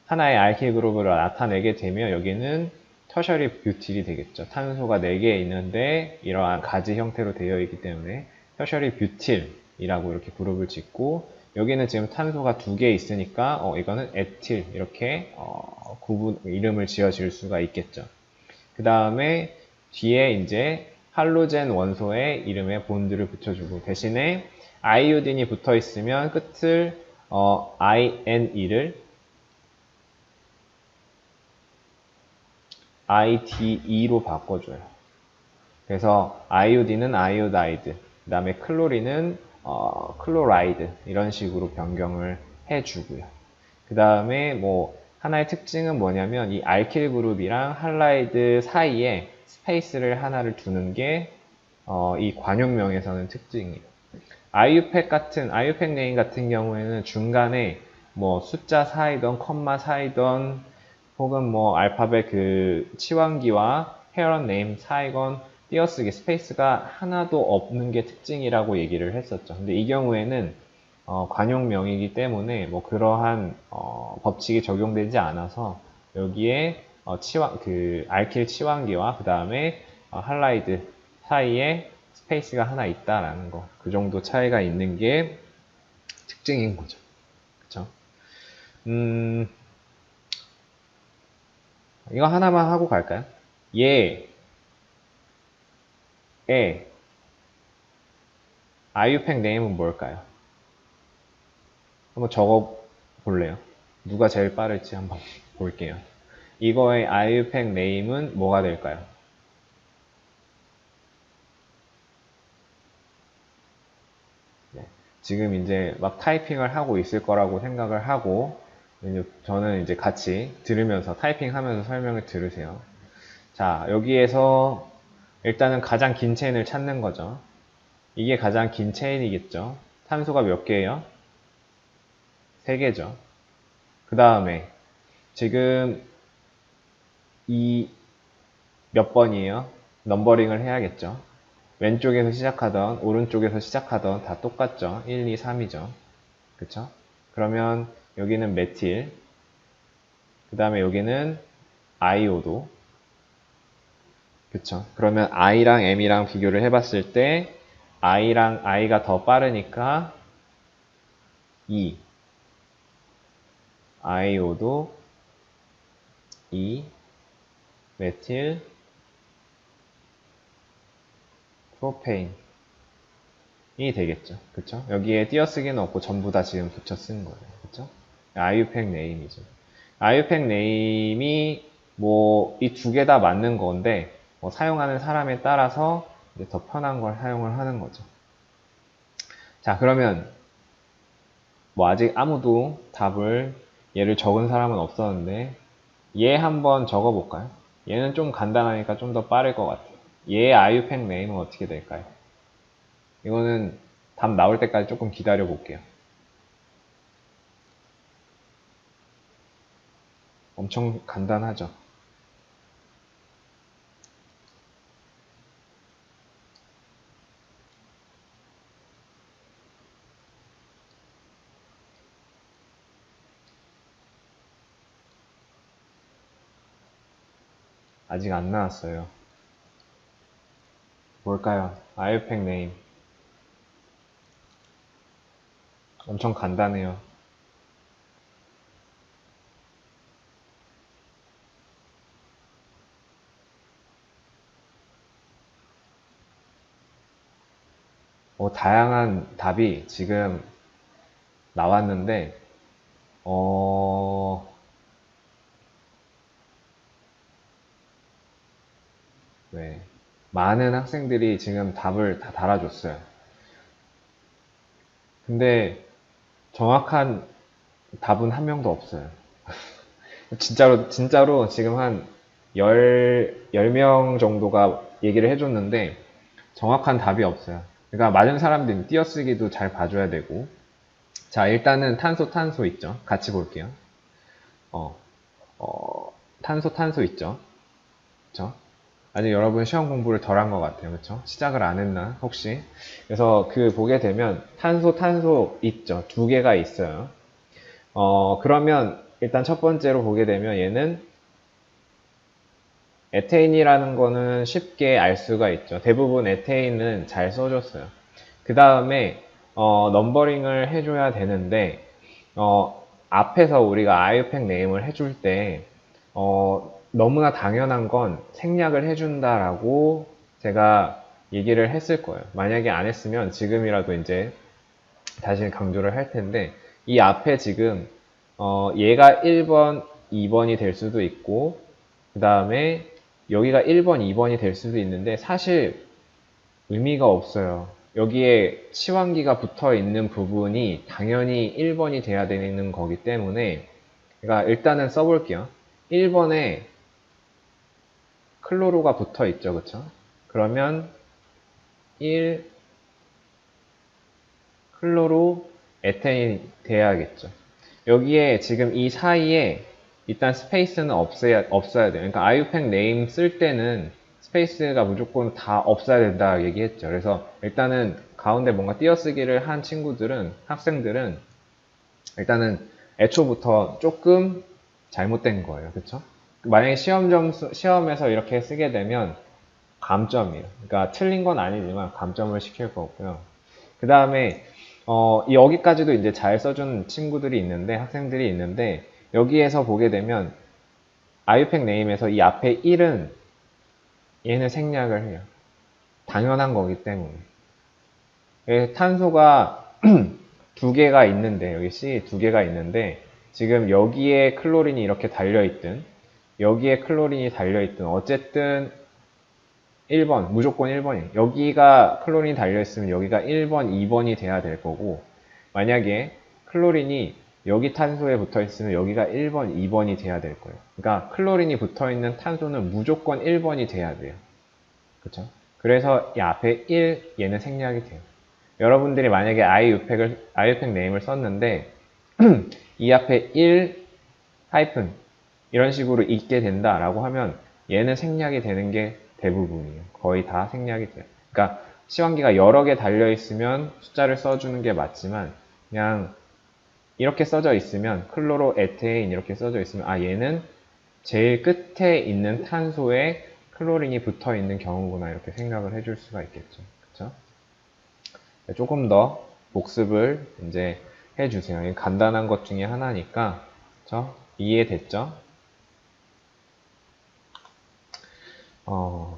하나의 알킬 그룹으로 나타내게 되면 여기는 터셔리 뷰틸이 되겠죠. 탄소가 4개 있는데 이러한 가지 형태로 되어 있기 때문에 터셔리 뷰틸이라고 이렇게 그룹을 짓고 여기는 지금 탄소가 2개 있으니까 이거는 에틸 이렇게 구분 이름을 지어질 수가 있겠죠. 그 다음에 뒤에 이제 할로젠 원소의 이름에 본드를 붙여주고 대신에 아이오딘이 붙어 있으면 끝을 INE를 IDE로 바꿔줘요. 그래서 아이오딘은 아이오다이드, 그 다음에 클로린은 클로라이드 이런 식으로 변경을 해주고요. 그 다음에 뭐 하나의 특징은 뭐냐면 이 알킬 그룹이랑 할라이드 사이에 스페이스를 하나를 두는 게 이 관용명에서는 특징이에요. 아이유팩 네임 같은 경우에는 중간에 뭐 숫자 사이던 컴마 사이던 혹은 뭐 알파벳 그 치환기와 페어런 네임 사이건 띄어쓰기 스페이스가 하나도 없는 게 특징이라고 얘기를 했었죠. 근데 이 경우에는 관용명이기 때문에 뭐 그러한 법칙이 적용되지 않아서 여기에 그 알킬 치환기와 그 다음에 할라이드 사이에 스페이스가 하나 있다라는 거, 그 정도 차이가 있는 게 특징인 거죠. 그쵸? 이거 하나만 하고 갈까요? 아이유팩 네임은 뭘까요? 한번 적어 볼래요? 누가 제일 빠를지 한번 볼게요. 이거의 아이유팩 네임은 뭐가 될까요? 네. 지금 이제 막 타이핑을 하고 있을 거라고 생각을 하고 저는 이제 같이 들으면서 타이핑하면서 설명을 들으세요. 자, 여기에서 일단은 가장 긴 체인을 찾는 거죠. 이게 가장 긴 체인이겠죠. 탄소가 몇 개예요? 3개죠. 그 다음에 지금 이 몇 번이에요? 넘버링을 해야겠죠. 왼쪽에서 시작하던 오른쪽에서 시작하던 다 똑같죠. 1, 2, 3이죠. 그쵸? 그러면 여기는 메틸, 그 다음에 여기는 아이오도. 그쵸? 그러면 I랑 M이랑 비교를 해봤을 때 I가 더 빠르니까 2, 아이오도 2, 메틸, 프로페인이 되겠죠. 그쵸? 여기에 띄어쓰기는 없고 전부 다 지금 붙여 쓴 거예요. 그쵸? IUPAC 네임이죠. IUPAC 네임이 뭐 이 두 개 다 맞는 건데 뭐 사용하는 사람에 따라서 이제 더 편한 걸 사용을 하는 거죠. 자, 그러면 뭐 아직 아무도 답을 얘를 적은 사람은 없었는데 얘 한번 적어볼까요? 얘는 좀 간단하니까 좀 더 빠를 것 같아요. 얘의 IUPAC 네임은 어떻게 될까요? 이거는 답 나올 때까지 조금 기다려 볼게요. 엄청 간단하죠? 아직 안 나왔어요. 뭘까요? IUPAC 네임. 엄청 간단해요. 다양한 답이 지금 나왔는데, 네. 많은 학생들이 지금 답을 다 달아줬어요. 근데 정확한 답은 한 명도 없어요. 진짜로 지금 한 10명 정도가 얘기를 해줬는데 정확한 답이 없어요. 그러니까 맞은 사람들은 띄어쓰기도 잘 봐줘야 되고. 자, 일단은 탄소 있죠. 같이 볼게요. 어, 탄소 있죠. 그쵸? 아직 여러분 시험 공부를 덜 한 것 같아요. 그쵸? 시작을 안 했나? 혹시? 그래서 보게 되면 탄소 있죠. 두 개가 있어요. 그러면 일단 첫 번째로 보게 되면 얘는 에테인이라는 거는 쉽게 알 수가 있죠. 대부분 에테인은 잘 써줬어요. 그 다음에 넘버링을 해줘야 되는데 앞에서 우리가 IUPAC 네임을 해줄 때 너무나 당연한 건 생략을 해준다라고 제가 얘기를 했을 거예요. 만약에 안 했으면 지금이라도 이제 다시 강조를 할 텐데 이 앞에 지금 얘가 1번, 2번이 될 수도 있고 그 다음에 여기가 1번, 2번이 될 수도 있는데 사실 의미가 없어요. 여기에 치환기가 붙어 있는 부분이 당연히 1번이 돼야 되는 거기 때문에 그러니까 일단은 써볼게요. 1번에 클로로가 붙어 있죠. 그쵸? 그러면 1 클로로 에테인이 돼야겠죠. 여기에 지금 이 사이에 일단 스페이스는 없어야 돼요. 그러니까 IUPAC 네임 쓸 때는 스페이스가 무조건 다 없어야 된다 얘기했죠. 그래서 일단은 가운데 뭔가 띄어쓰기를 한 학생들은 일단은 애초부터 조금 잘못된 거예요. 그쵸? 만약에 시험에서 이렇게 쓰게 되면 감점이에요. 그러니까 틀린 건 아니지만 감점을 시킬 거고요. 그 다음에 여기까지도 이제 잘 써준 친구들이 있는데 학생들이 있는데 여기에서 보게 되면 IUPAC 네임에서 이 앞에 1은 얘는 생략을 해요. 당연한 거기 때문에. 탄소가 두 개가 있는데 여기 C 두 개가 있는데 지금 여기에 클로린이 이렇게 달려있든 여기에 클로린이 달려있든 어쨌든 1번, 무조건 1번이에요. 여기가 클로린이 달려있으면 여기가 1번, 2번이 돼야 될 거고, 만약에 클로린이 여기 탄소에 붙어 있으면 여기가 1번, 2번이 돼야 될 거예요. 그러니까 클로린이 붙어 있는 탄소는 무조건 1번이 돼야 돼요. 그쵸? 그래서 이 앞에 1, 얘는 생략이 돼요. 여러분들이 만약에 IUPAC 네임을 썼는데, 이 앞에 1 하이픈, 이런 식으로 있게 된다라고 하면 얘는 생략이 되는 게 대부분이에요. 거의 다 생략이 돼요. 그러니까 시환기가 여러 개 달려 있으면 숫자를 써주는 게 맞지만 그냥 이렇게 써져 있으면 클로로에테인 이렇게 써져 있으면 아 얘는 제일 끝에 있는 탄소에 클로린이 붙어 있는 경우구나 이렇게 생각을 해줄 수가 있겠죠. 그렇죠? 조금 더 복습을 이제 해주세요. 간단한 것 중에 하나니까 그렇죠? 이해됐죠?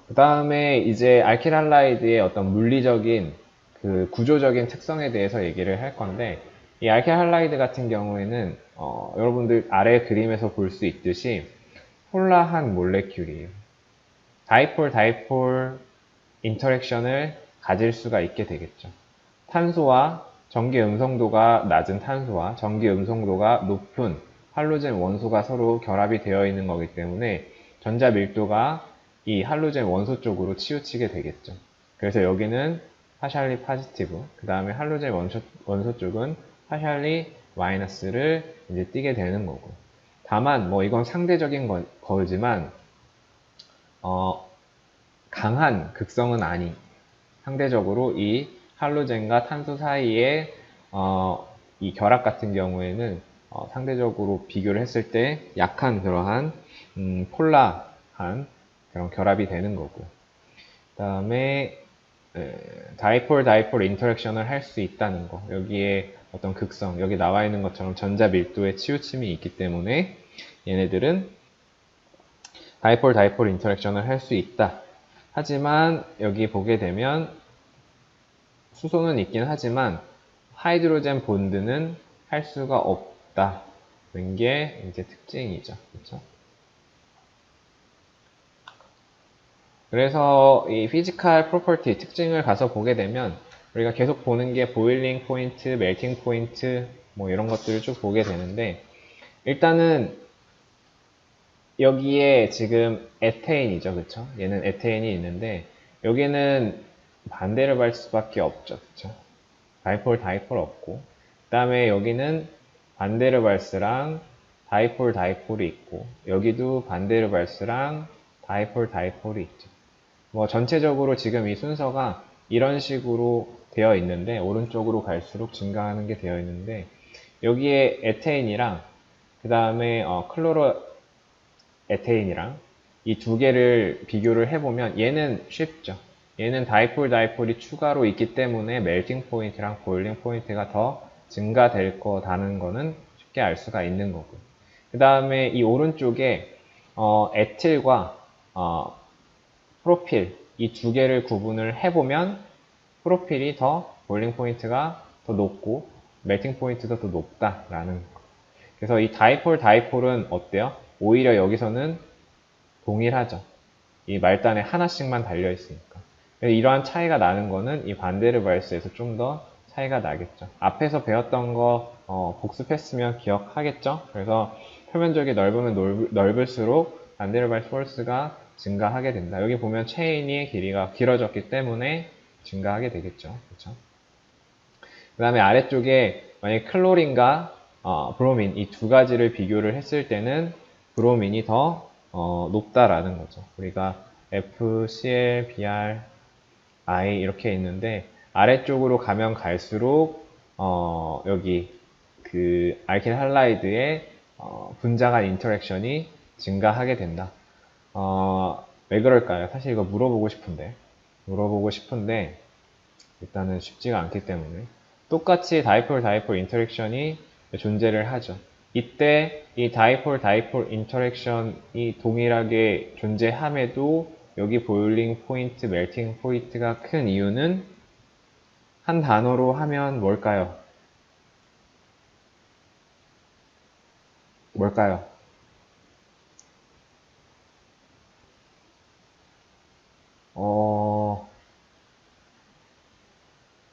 그 다음에 이제 알킬할라이드의 어떤 물리적인 그 구조적인 특성에 대해서 얘기를 할 건데 이 알킬할라이드 같은 경우에는 여러분들 아래 그림에서 볼 수 있듯이 폴라한 몰레큘이에요. 다이폴 다이폴 인터랙션을 가질 수가 있게 되겠죠. 탄소와 전기 음성도가 낮은 탄소와 전기 음성도가 높은 할로젠 원소가 서로 결합이 되어 있는 거기 때문에 전자 밀도가 이 할로젠 원소 쪽으로 치우치게 되겠죠. 그래서 여기는 파샬리 파지티브, 그 다음에 할로젠 원소 쪽은 파샬리 마이너스를 이제 띠게 되는 거고. 다만 뭐 이건 상대적인 거지만 강한 극성은 아니. 상대적으로 이 할로젠과 탄소 사이의 이 결합 같은 경우에는 상대적으로 비교를 했을 때 약한 그러한 폴라한 그런 결합이 되는 거고. 그 다음에 다이폴 다이폴 인터랙션을 할 수 있다는 거. 여기에 어떤 극성, 여기 나와 있는 것처럼 전자 밀도의 치우침이 있기 때문에 얘네들은 다이폴 다이폴 인터랙션을 할 수 있다. 하지만 여기 보게 되면 수소는 있긴 하지만 하이드로젠 본드는 할 수가 없다는 게 이제 특징이죠. 그렇죠? 그래서 이 피지컬 프로퍼티 특징을 가서 보게 되면 우리가 계속 보는 게 보일링 포인트, 멜팅 포인트 뭐 이런 것들을 쭉 보게 되는데 일단은 여기에 지금 에테인이죠. 그쵸? 얘는 에테인이 있는데 여기는 반대를 갈 수밖에 없죠. 그쵸? 다이폴 다이폴 없고 그 다음에 여기는 반데르발스랑 다이폴 다이폴이 있고 여기도 반데르발스랑 다이폴 다이폴이 있죠. 뭐 전체적으로 지금 이 순서가 이런 식으로 되어 있는데 오른쪽으로 갈수록 증가하는 게 되어 있는데 여기에 에테인이랑 그 다음에 클로로 에테인이랑 이 두 개를 비교를 해보면 얘는 쉽죠. 얘는 다이폴 다이폴이 추가로 있기 때문에 멜팅 포인트랑 보일링 포인트가 더 증가될 거라는 거는 쉽게 알 수가 있는 거고. 그 다음에 이 오른쪽에 에틸과 프로필 이 두 개를 구분을 해보면 프로필이 더 보일링 포인트가 더 높고 멜팅 포인트도 더 높다라는 거. 그래서 이 다이폴 다이폴은 어때요? 오히려 여기서는 동일하죠. 이 말단에 하나씩만 달려 있으니까. 이러한 차이가 나는 거는 이 반데르발스에서 좀 더 차이가 나겠죠. 앞에서 배웠던 거 복습했으면 기억하겠죠? 그래서 표면적이 넓으면 넓을수록 반데르발스 포스가 증가하게 된다. 여기 보면 체인의 길이가 길어졌기 때문에 증가하게 되겠죠. 그렇죠? 그 다음에 아래쪽에 만약에 클로린과 브로민 이 두 가지를 비교를 했을 때는 브로민이 더 높다라는 거죠. 우리가 FCl, Br, I 이렇게 있는데 아래쪽으로 가면 갈수록 여기 그 알킬 할라이드의 분자 간 인터랙션이 증가하게 된다. 왜 그럴까요? 사실 이거 물어보고 싶은데 일단은 쉽지가 않기 때문에 똑같이 다이폴 다이폴 인터랙션이 존재를 하죠. 이때 이 다이폴 다이폴 인터랙션이 동일하게 존재함에도 여기 보일링 포인트, 멜팅 포인트가 큰 이유는 한 단어로 하면 뭘까요? 뭘까요?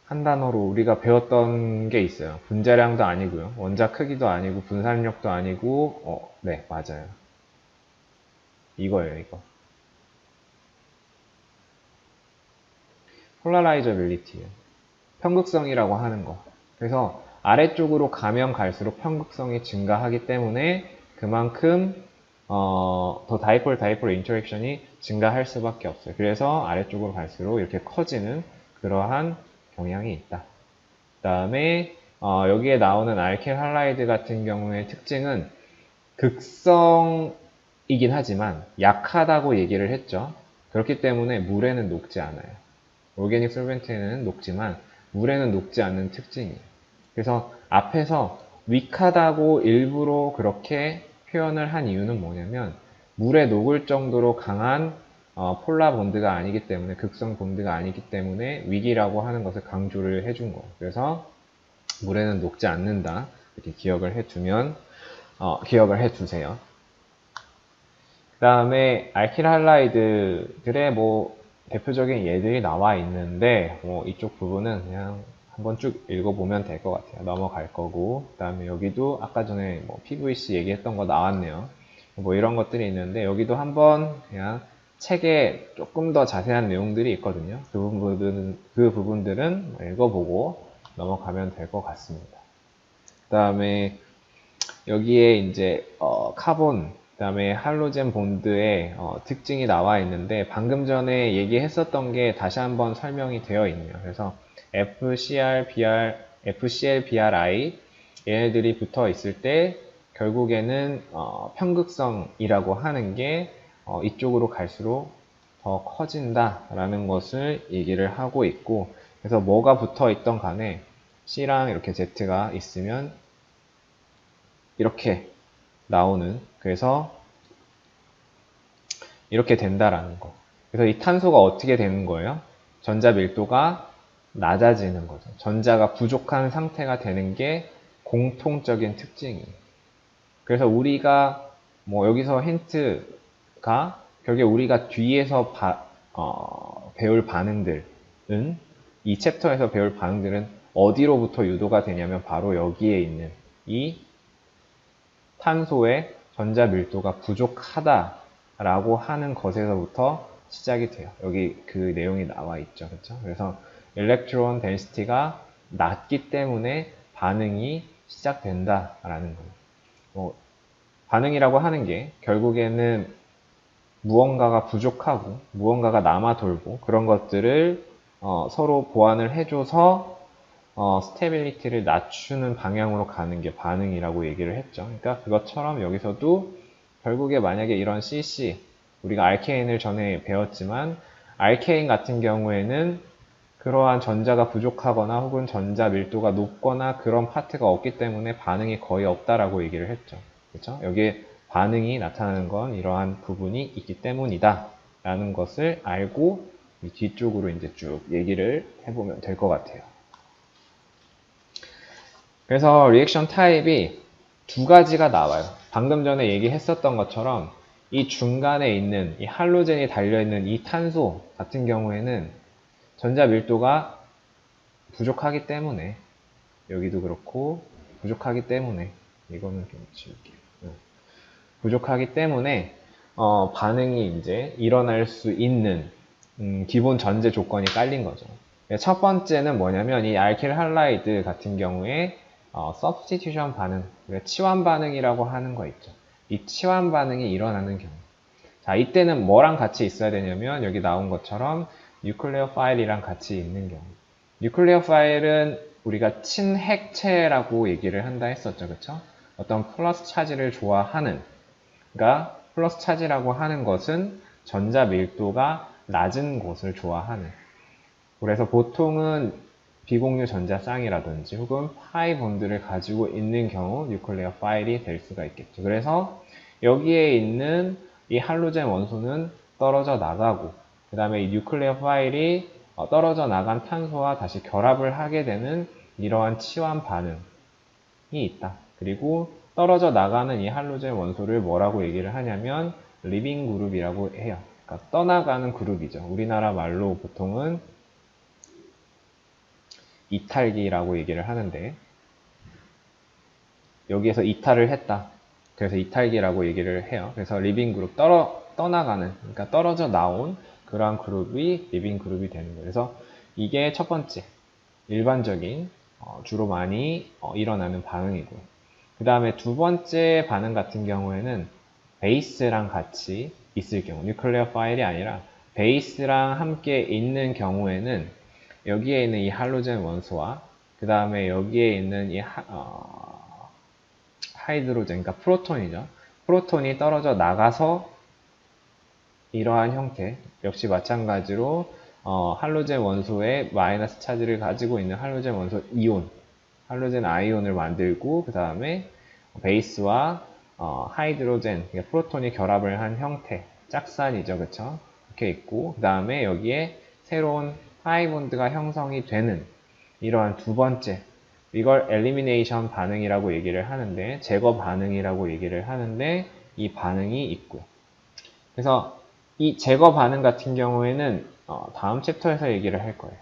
한 단어로 우리가 배웠던 게 있어요. 분자량도 아니고요. 원자 크기도 아니고 분산력도 아니고 네, 맞아요. 이거예요, 이거. 폴라라이저빌리티예요. 편극성이라고 하는 거. 그래서 아래쪽으로 가면 갈수록 편극성이 증가하기 때문에 그만큼 더 다이폴 인터랙션이 증가할 수밖에 없어요. 그래서 아래쪽으로 갈수록 이렇게 커지는 그러한 경향이 있다. 그 다음에 여기에 나오는 알킬 할라이드 같은 경우의 특징은 극성이긴 하지만 약하다고 얘기를 했죠. 그렇기 때문에 물에는 녹지 않아요. 오르게닉 솔벤트에는 녹지만 물에는 녹지 않는 특징이에요. 그래서 앞에서 위크하다고 일부러 그렇게 표현을 한 이유는 뭐냐면 물에 녹을 정도로 강한 폴라 본드가 아니기 때문에 극성 본드가 아니기 때문에 위기라고 하는 것을 강조를 해준 거예요. 그래서 물에는 녹지 않는다 이렇게 기억을 해두세요. 그 다음에 알킬 할라이드들의 대표적인 예들이 나와 있는데 이쪽 부분은 그냥 한번 쭉 읽어보면 될 것 같아요. 넘어갈 거고 그 다음에 여기도 아까 전에 PVC 얘기했던 거 나왔네요. 이런 것들이 있는데 여기도 한번 그냥 책에 조금 더 자세한 내용들이 있거든요. 그 부분들은 읽어보고 넘어가면 될 것 같습니다. 그 다음에 여기에 이제 카본 그다음에 할로젠 본드의 특징이 나와 있는데 방금 전에 얘기했었던 게 다시 한번 설명이 되어 있네요. 그래서 FCR, BR, FCL, BRI 얘네들이 붙어 있을 때 결국에는 편극성이라고 하는 게 이쪽으로 갈수록 더 커진다라는 것을 얘기를 하고 있고 그래서 뭐가 붙어 있던 간에 C랑 이렇게 Z가 있으면 이렇게 나오는 그래서 이렇게 된다라는 거. 그래서 이 탄소가 어떻게 되는 거예요? 전자 밀도가 낮아지는 거죠. 전자가 부족한 상태가 되는 게 공통적인 특징이에요. 그래서 우리가 여기서 힌트가 결국에 우리가 뒤에서 배울 반응들은 이 챕터에서 배울 반응들은 어디로부터 유도가 되냐면 바로 여기에 있는 이 탄소의 전자 밀도가 부족하다라고 하는 것에서부터 시작이 돼요. 여기 그 내용이 나와 있죠. 그렇죠? 그래서 일렉트론 덴시티가 낮기 때문에 반응이 시작된다라는 거예요. 반응이라고 하는 게 결국에는 무언가가 부족하고 무언가가 남아 돌고 그런 것들을 서로 보완을 해줘서 스테빌리티를 낮추는 방향으로 가는 게 반응이라고 얘기를 했죠. 그러니까 그것처럼 여기서도 결국에 만약에 이런 CC, 우리가 알케인을 전에 배웠지만 알케인 같은 경우에는 그러한 전자가 부족하거나 혹은 전자 밀도가 높거나 그런 파트가 없기 때문에 반응이 거의 없다라고 얘기를 했죠. 그렇죠? 여기에 반응이 나타나는 건 이러한 부분이 있기 때문이다 라는 것을 알고 뒤쪽으로 이제 쭉 얘기를 해보면 될 것 같아요. 그래서 리액션 타입이 두 가지가 나와요. 방금 전에 얘기했었던 것처럼 이 중간에 있는 이 할로젠이 달려있는 이 탄소 같은 경우에는 전자 밀도가 부족하기 때문에 여기도 그렇고 부족하기 때문에 이거는 좀 지울게요. 부족하기 때문에 반응이 이제 일어날 수 있는 기본 전제 조건이 깔린 거죠. 첫 번째는 뭐냐면 이 알킬 할라이드 같은 경우에 substitution 반응, 치환 반응이라고 하는 거 있죠. 이 치환 반응이 일어나는 경우. 자, 이때는 뭐랑 같이 있어야 되냐면 여기 나온 것처럼 뉴클레어 파일이랑 같이 있는 경우. 뉴클레어 파일은 우리가 친핵체라고 얘기를 한다 했었죠. 그쵸? 어떤 플러스 차지를 좋아하는, 그러니까 플러스 차지라고 하는 것은 전자 밀도가 낮은 곳을 좋아하는. 그래서 보통은 비공유 전자 쌍이라든지 혹은 파이 본드를 가지고 있는 경우 뉴클레어 파일이 될 수가 있겠죠. 그래서 여기에 있는 이 할로젠 원소는 떨어져 나가고 그 다음에 이 뉴클레어 파일이 떨어져 나간 탄소와 다시 결합을 하게 되는 이러한 치환 반응이 있다. 그리고 떨어져 나가는 이 할로젠 원소를 뭐라고 얘기를 하냐면 리빙 그룹이라고 해요. 그러니까 떠나가는 그룹이죠. 우리나라 말로 보통은 이탈기라고 얘기를 하는데 여기에서 이탈을 했다. 그래서 이탈기라고 얘기를 해요. 그래서 리빙 그룹 떠나가는 그러니까 떨어져 나온 그러한 그룹이 리빙 그룹이 되는 거예요. 그래서 이게 첫 번째 일반적인 주로 많이 일어나는 반응이고요. 그 다음에 두 번째 반응 같은 경우에는 베이스랑 같이 있을 경우, 뉴클레어 파일이 아니라 베이스랑 함께 있는 경우에는 여기에 있는 이 할로젠 원소와 그 다음에 여기에 있는 이 하이드로젠, 그러니까 프로톤이죠. 프로톤이 떨어져 나가서 이러한 형태, 역시 마찬가지로 할로젠 원소의 마이너스 차지를 가지고 있는 할로젠 원소 이온, 할로젠 아이온을 만들고 그 다음에 베이스와 하이드로젠, 그러니까 프로톤이 결합을 한 형태, 짝산이죠, 그쵸? 이렇게 있고 그 다음에 여기에 새로운 파이본드가 형성이 되는 이러한 두 번째, 이걸 엘리미네이션 반응이라고 얘기를 하는데, 제거 반응이라고 얘기를 하는데 이 반응이 있고요. 그래서 이 제거 반응 같은 경우에는 다음 챕터에서 얘기를 할 거예요.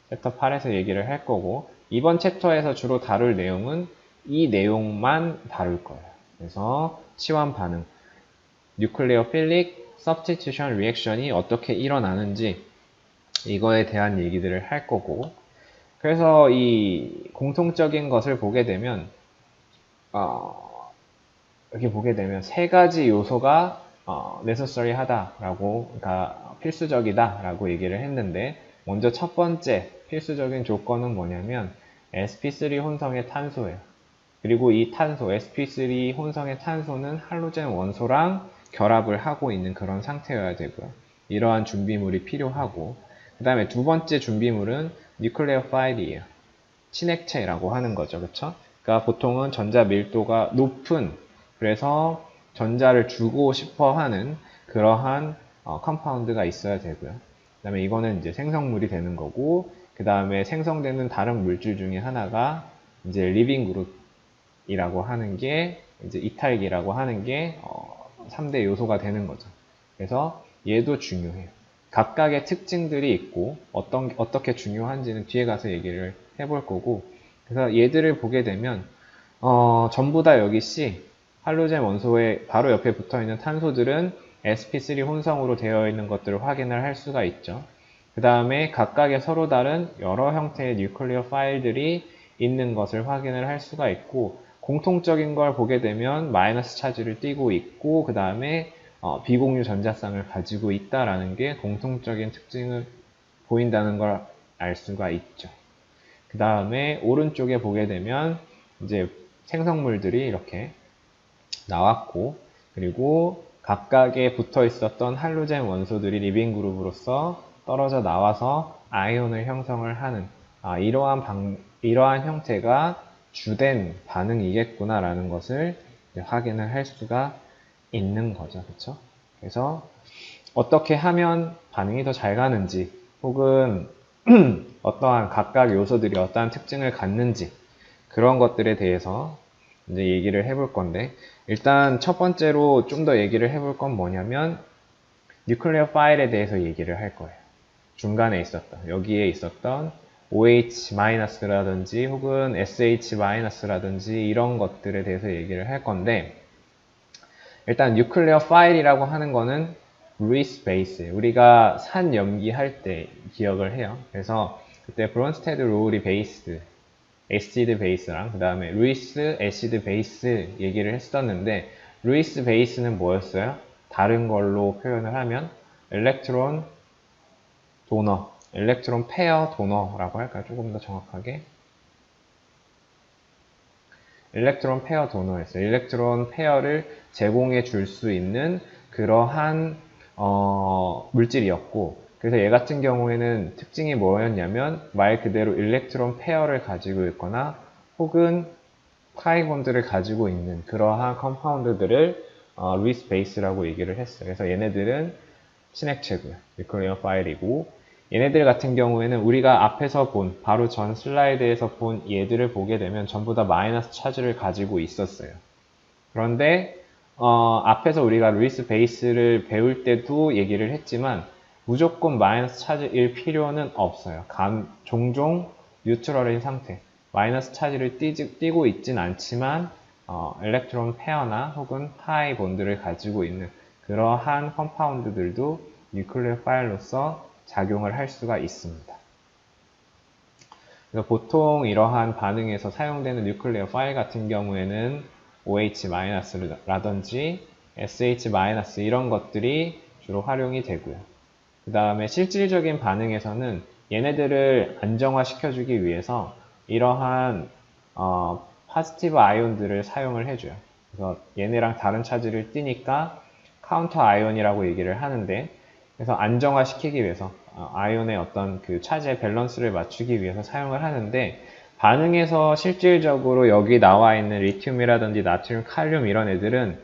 챕터 8에서 얘기를 할 거고, 이번 챕터에서 주로 다룰 내용은 이 내용만 다룰 거예요. 그래서 치환 반응, 뉴클레오필릭 서브스티튜션 리액션이 어떻게 일어나는지 이거에 대한 얘기들을 할 거고, 그래서 이 공통적인 것을 보게 되면 이렇게 보게 되면 세 가지 요소가 necessary 하다라고, 그러니까 필수적이다라고 얘기를 했는데, 먼저 첫 번째 필수적인 조건은 뭐냐면 sp3 혼성의 탄소예요. 그리고 이 탄소, sp3 혼성의 탄소는 할로젠 원소랑 결합을 하고 있는 그런 상태여야 되고요. 이러한 준비물이 필요하고, 그 다음에 두 번째 준비물은 뉴클레오파일이에요. 친액체라고 하는 거죠. 그쵸? 그러니까 보통은 전자 밀도가 높은, 그래서 전자를 주고 싶어 하는 그러한 컴파운드가 있어야 되고요. 그 다음에 이거는 이제 생성물이 되는 거고, 그 다음에 생성되는 다른 물질 중에 하나가 이제 리빙 그룹이라고 하는 게, 이제 이탈기라고 하는 게 3대 요소가 되는 거죠. 그래서 얘도 중요해요. 각각의 특징들이 있고 어떻게 중요한지는 뒤에 가서 얘기를 해볼 거고, 그래서 얘들을 보게 되면 전부 다 여기 C, 할로젠 원소의 바로 옆에 붙어있는 탄소들은 sp3 혼성으로 되어 있는 것들을 확인을 할 수가 있죠. 그 다음에 각각의 서로 다른 여러 형태의 뉴클리어 파일들이 있는 것을 확인을 할 수가 있고, 공통적인 걸 보게 되면 마이너스 차지를 띠고 있고, 그 다음에 비공유 전자쌍을 가지고 있다라는 게 공통적인 특징을 보인다는 걸 알 수가 있죠. 그 다음에 오른쪽에 보게 되면 이제 생성물들이 이렇게 나왔고, 그리고 각각에 붙어 있었던 할로젠 원소들이 리빙 그룹으로서 떨어져 나와서 아이온을 형성을 하는 이러한 형태가 주된 반응이겠구나라는 것을 확인을 할 수가 있는 거죠. 그렇죠? 그래서 어떻게 하면 반응이 더 잘 가는지, 혹은 어떠한 각각 요소들이 어떠한 특징을 갖는지, 그런 것들에 대해서 이제 얘기를 해볼 건데, 일단 첫 번째로 좀 더 얘기를 해볼 건 뭐냐면 뉴클레어 파일에 대해서 얘기를 할 거예요. 중간에 있었던, 여기에 있었던 OH-라든지 혹은 SH-라든지 이런 것들에 대해서 얘기를 할 건데, 일단 뉴클레어 파일이라고 하는 거는 루이스 베이스, 우리가 산 염기할 때 기억을 해요. 그래서 그때 브론스테드 룰이 베이스, 애시드 베이스랑 그 다음에 루이스 애시드 베이스 얘기를 했었는데, 루이스 베이스는 뭐였어요? 다른 걸로 표현을 하면 엘렉트론 도너, 엘렉트론 페어 도너라고 할까요? 조금 더 정확하게 엘렉트론 페어 도너였어요. 엘렉트론 페어를 제공해 줄 수 있는 그러한 물질이었고, 그래서 얘 같은 경우에는 특징이 뭐였냐면 말 그대로 일렉트론 페어를 가지고 있거나 혹은 파이본드를 가지고 있는 그러한 컴파운드들을 루이스 베이스라고 얘기를 했어요. 그래서 얘네들은 친액체고요. 뉴클레어 파일이고, 얘네들 같은 경우에는 우리가 앞에서 본, 바로 전 슬라이드에서 본 얘들을 보게 되면 전부 다 마이너스 차지를 가지고 있었어요. 그런데 앞에서 우리가 루이스 베이스를 배울 때도 얘기를 했지만 무조건 마이너스 차지일 필요는 없어요. 종종 뉴트럴인 상태, 마이너스 차지를 띠고 있진 않지만 엘렉트론 페어나 혹은 파이 본드를 가지고 있는 그러한 컴파운드들도 뉴클레어 파일로서 작용을 할 수가 있습니다. 그래서 보통 이러한 반응에서 사용되는 뉴클레어 파일 같은 경우에는 OH-라든지 SH- 이런 것들이 주로 활용이 되고요. 그 다음에 실질적인 반응에서는 얘네들을 안정화시켜주기 위해서 이러한 파지티브 아이온들을 사용을 해줘요. 그래서 얘네랑 다른 차지를 띠니까 카운터 아이온이라고 얘기를 하는데, 그래서 안정화시키기 위해서 아이온의 어떤 그 차지의 밸런스를 맞추기 위해서 사용을 하는데, 반응에서 실질적으로 여기 나와 있는 리튬이라든지 나트륨, 칼륨 이런 애들은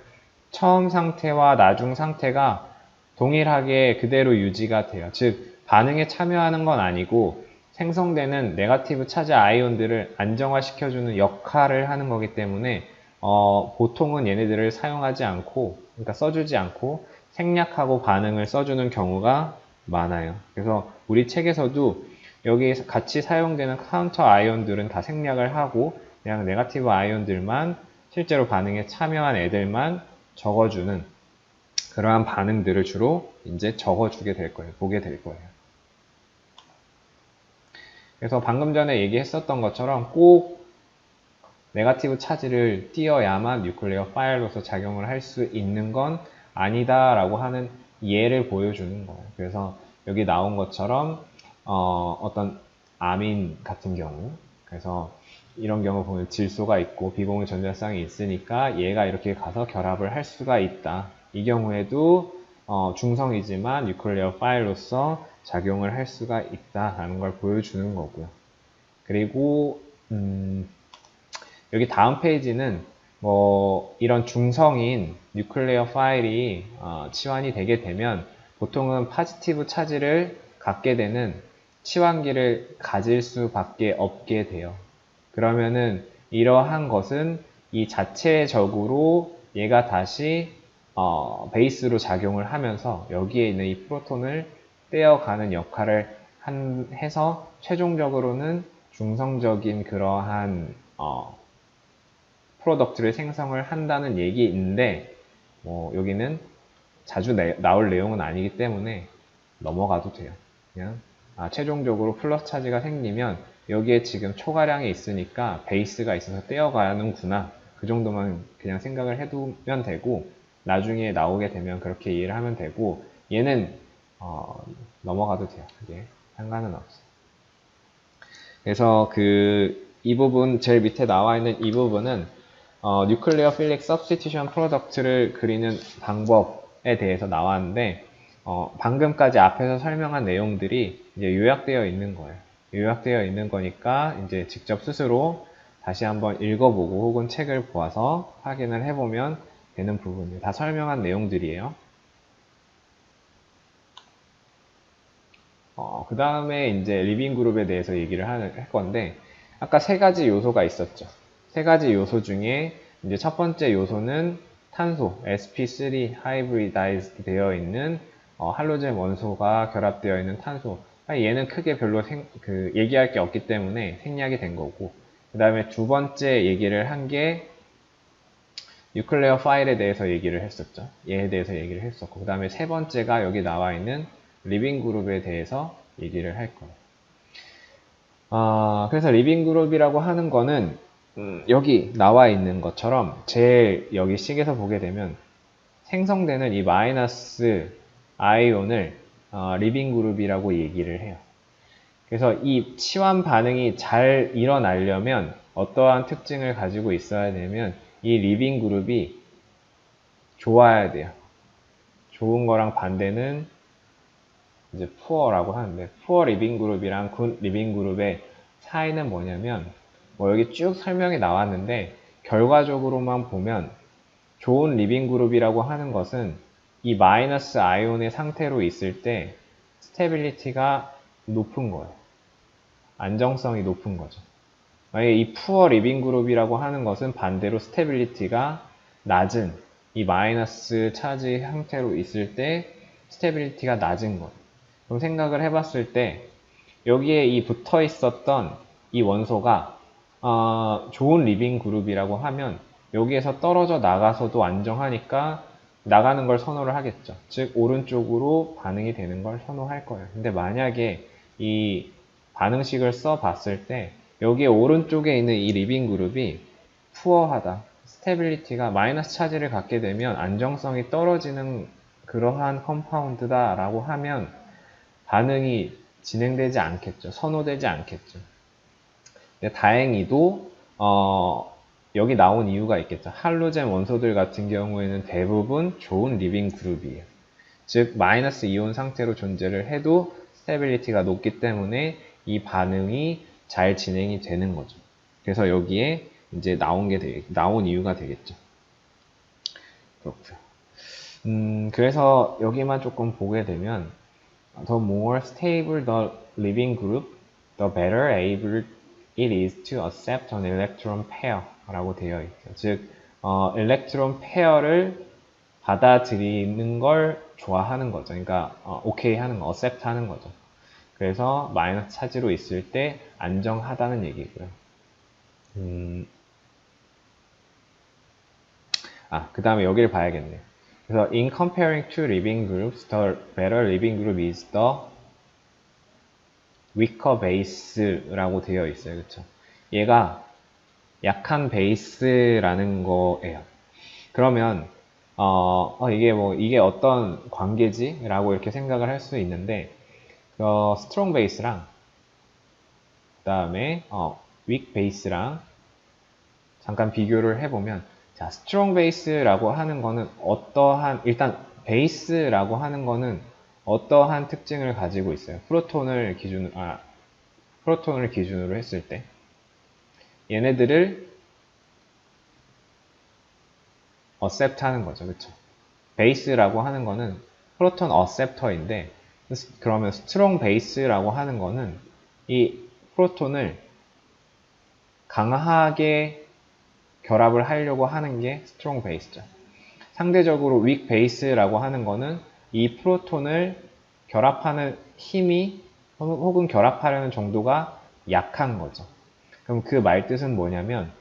처음 상태와 나중 상태가 동일하게 그대로 유지가 돼요. 즉 반응에 참여하는 건 아니고 생성되는 네거티브 차지 아이온들을 안정화시켜주는 역할을 하는 거기 때문에 보통은 얘네들을 사용하지 않고, 그러니까 써주지 않고 생략하고 반응을 써주는 경우가 많아요. 그래서 우리 책에서도 여기 같이 사용되는 카운터 아이온들은 다 생략을 하고 그냥 네거티브 아이온들만, 실제로 반응에 참여한 애들만 적어주는 그러한 반응들을 주로 이제 적어주게 될 거예요. 보게 될 거예요. 그래서 방금 전에 얘기했었던 것처럼 꼭 네거티브 차지를 띄어야만 뉴클레어 파일로서 작용을 할 수 있는 건 아니다라고 하는 예를 보여주는 거예요. 그래서 여기 나온 것처럼 어떤 아민 같은 경우, 그래서 이런 경우 보면 질소가 있고 비공유 전자쌍이 있으니까 얘가 이렇게 가서 결합을 할 수가 있다. 이 경우에도 중성이지만 뉴클레어 파일로서 작용을 할 수가 있다라는 걸 보여주는 거고요. 그리고 여기 다음 페이지는 뭐 이런 중성인 뉴클레어 파일이 치환이 되게 되면 보통은 파지티브 차지를 갖게 되는 치환기를 가질 수밖에 없게 돼요. 그러면은 이러한 것은 이 자체적으로 얘가 다시 베이스로 작용을 하면서 여기에 있는 이 프로톤을 떼어가는 역할을 해서 최종적으로는 중성적인 그러한 프로덕트를 생성을 한다는 얘기인데, 여기는 자주 나올 내용은 아니기 때문에 넘어가도 돼요. 그냥 최종적으로 플러스 차지가 생기면 여기에 지금 초가량이 있으니까 베이스가 있어서 떼어가는구나, 그 정도만 그냥 생각을 해두면 되고, 나중에 나오게 되면 그렇게 이해를 하면 되고, 얘는 넘어가도 돼요. 그게 상관은 없어요. 그래서 이 부분 제일 밑에 나와 있는 이 부분은 뉴클리어 필릭 서브스티튜션 프로덕트를 그리는 방법에 대해서 나왔는데, 방금까지 앞에서 설명한 내용들이 이제 요약되어 있는 거예요. 요약되어 있는 거니까 이제 직접 스스로 다시 한번 읽어보고 혹은 책을 보아서 확인을 해보면 되는 부분이에요. 다 설명한 내용들이에요. 그 다음에 이제 리빙 그룹에 대해서 얘기를 할 건데, 아까 세 가지 요소가 있었죠. 세 가지 요소 중에 이제 첫 번째 요소는 탄소, sp3 하이브리다이즈 되어 있는 할로젠 원소가 결합되어 있는 탄소. 얘는 크게 별로 얘기할 게 없기 때문에 생략이 된 거고, 그 다음에 두 번째 얘기를 한 게 뉴클레어 파일에 대해서 얘기를 했었죠. 얘에 대해서 얘기를 했었고, 그 다음에 세 번째가 여기 나와 있는 리빙 그룹에 대해서 얘기를 할 거예요. 그래서 리빙 그룹이라고 하는 거는 여기 나와 있는 것처럼 제일 여기 식에서 보게 되면 생성되는 이 마이너스 아이온을 리빙 그룹이라고 얘기를 해요. 그래서 이 치환 반응이 잘 일어나려면 어떠한 특징을 가지고 있어야 되면 이 리빙 그룹이 좋아야 돼요. 좋은 거랑 반대는 이제 푸어라고 하는데, 푸어 리빙 그룹이랑 굿 리빙 그룹의 차이는 뭐냐면, 여기 쭉 설명이 나왔는데 결과적으로만 보면 좋은 리빙 그룹이라고 하는 것은 이 마이너스 아이온의 상태로 있을 때 스테빌리티가 높은 거예요. 안정성이 높은 거죠. 만약에 이 푸어 리빙 그룹이라고 하는 것은 반대로 스테빌리티가 낮은, 이 마이너스 차지 상태로 있을 때 스테빌리티가 낮은 거예요. 그럼 생각을 해봤을 때 여기에 이 붙어 있었던 이 원소가 좋은 리빙 그룹이라고 하면 여기에서 떨어져 나가서도 안정하니까 나가는 걸 선호를 하겠죠. 즉 오른쪽으로 반응이 되는 걸 선호할 거예요. 근데 만약에 이 반응식을 써 봤을 때 여기에 오른쪽에 있는 이 리빙 그룹이 푸어하다, 스테빌리티가 마이너스 차지를 갖게 되면 안정성이 떨어지는 그러한 컴파운드다라고 하면 반응이 진행되지 않겠죠. 선호되지 않겠죠. 근데 다행히도 여기 나온 이유가 있겠죠. 할로젠 원소들 같은 경우에는 대부분 좋은 리빙 그룹이에요. 즉 마이너스 이온 상태로 존재를 해도 스테빌리티가 높기 때문에 이 반응이 잘 진행이 되는 거죠. 그래서 여기에 이제 나온 이유가 되겠죠. 그렇고요. 그래서 여기만 조금 보게 되면 the more stable the living group, the better able it is to accept an electron pair 라고 되어 있죠. 즉, 일렉트론 페어를 받아들이는 걸 좋아하는 거죠. 그러니까 오케이 하는 거, accept 하는 거죠. 그래서 마이너스 차지로 있을 때 안정하다는 얘기고요. 그 다음에 여기를 봐야겠네요. 그래서 in comparing two living groups, the better living group is the weaker base라고 되어 있어요. 그렇죠? 얘가 약한 베이스라는 거예요. 그러면 이게 어떤 관계지? 라고 이렇게 생각을 할 수 있는데 스트롱 베이스랑 그 다음에 weak 베이스랑 잠깐 비교를 해보면 자, 스트롱 베이스라고 하는 거는 일단 베이스라고 하는 거는 어떠한 특징을 가지고 있어요? 프로톤을 기준으로 했을 때 얘네들을 accept 하는 거죠. 그쵸? 베이스라고 하는 거는 프로톤 어셉터인데 그러면 스트롱 베이스라고 하는 거는 이 프로톤을 강하게 결합을 하려고 하는 게 스트롱 베이스죠. 상대적으로 weak 베이스라고 하는 거는 이 프로톤을 결합하는 힘이 혹은 결합하려는 정도가 약한 거죠. 그럼 그 말뜻은 뭐냐면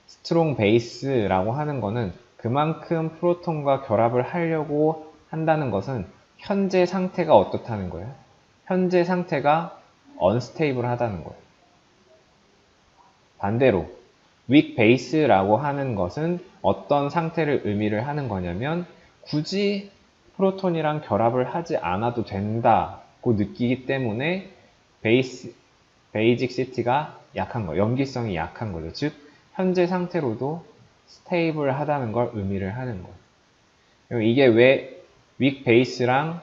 스트롱 베이스라고 하는 거는 그만큼 프로톤과 결합을 하려고 한다는 것은 현재 상태가 어떻다는 거예요? 현재 상태가 unstable 하다는 거예요. 반대로 weak base라고 하는 것은 어떤 상태를 의미를 하는 거냐면 굳이 프로톤이랑 결합을 하지 않아도 된다고 느끼기 때문에 베이직시티가 약한 거예요. 염기성이 약한 거죠. 즉 현재 상태로도 스테이블 하다는 걸 의미를 하는 거예요. 이게 왜 weak base랑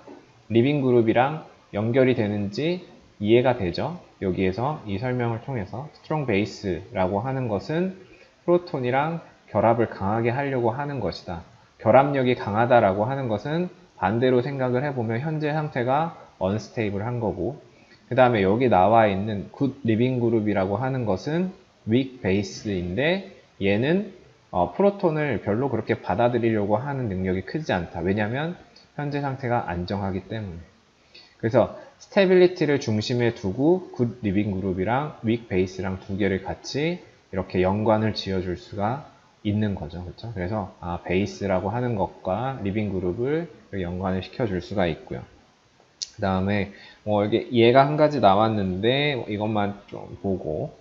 리빙 그룹이랑 연결이 되는지 이해가 되죠? 여기에서 이 설명을 통해서 스트롱 베이스라고 하는 것은 프로톤이랑 결합을 강하게 하려고 하는 것이다. 결합력이 강하다라고 하는 것은 반대로 생각을 해보면 현재 상태가 unstable 한 거고 그 다음에 여기 나와 있는 good living group이라고 하는 것은 weak base인데 얘는 프로톤을 별로 그렇게 받아들이려고 하는 능력이 크지 않다. 왜냐하면 현재 상태가 안정하기 때문에. 그래서 스테빌리티를 중심에 두고 굿 리빙 그룹이랑 윅 베이스랑 두 개를 같이 이렇게 연관을 지어줄 수가 있는 거죠. 그렇죠? 그래서 베이스라고 하는 것과 리빙 그룹을 연관을 시켜줄 수가 있고요. 그 다음에 이게 얘가 한 가지 나왔는데 이것만 좀 보고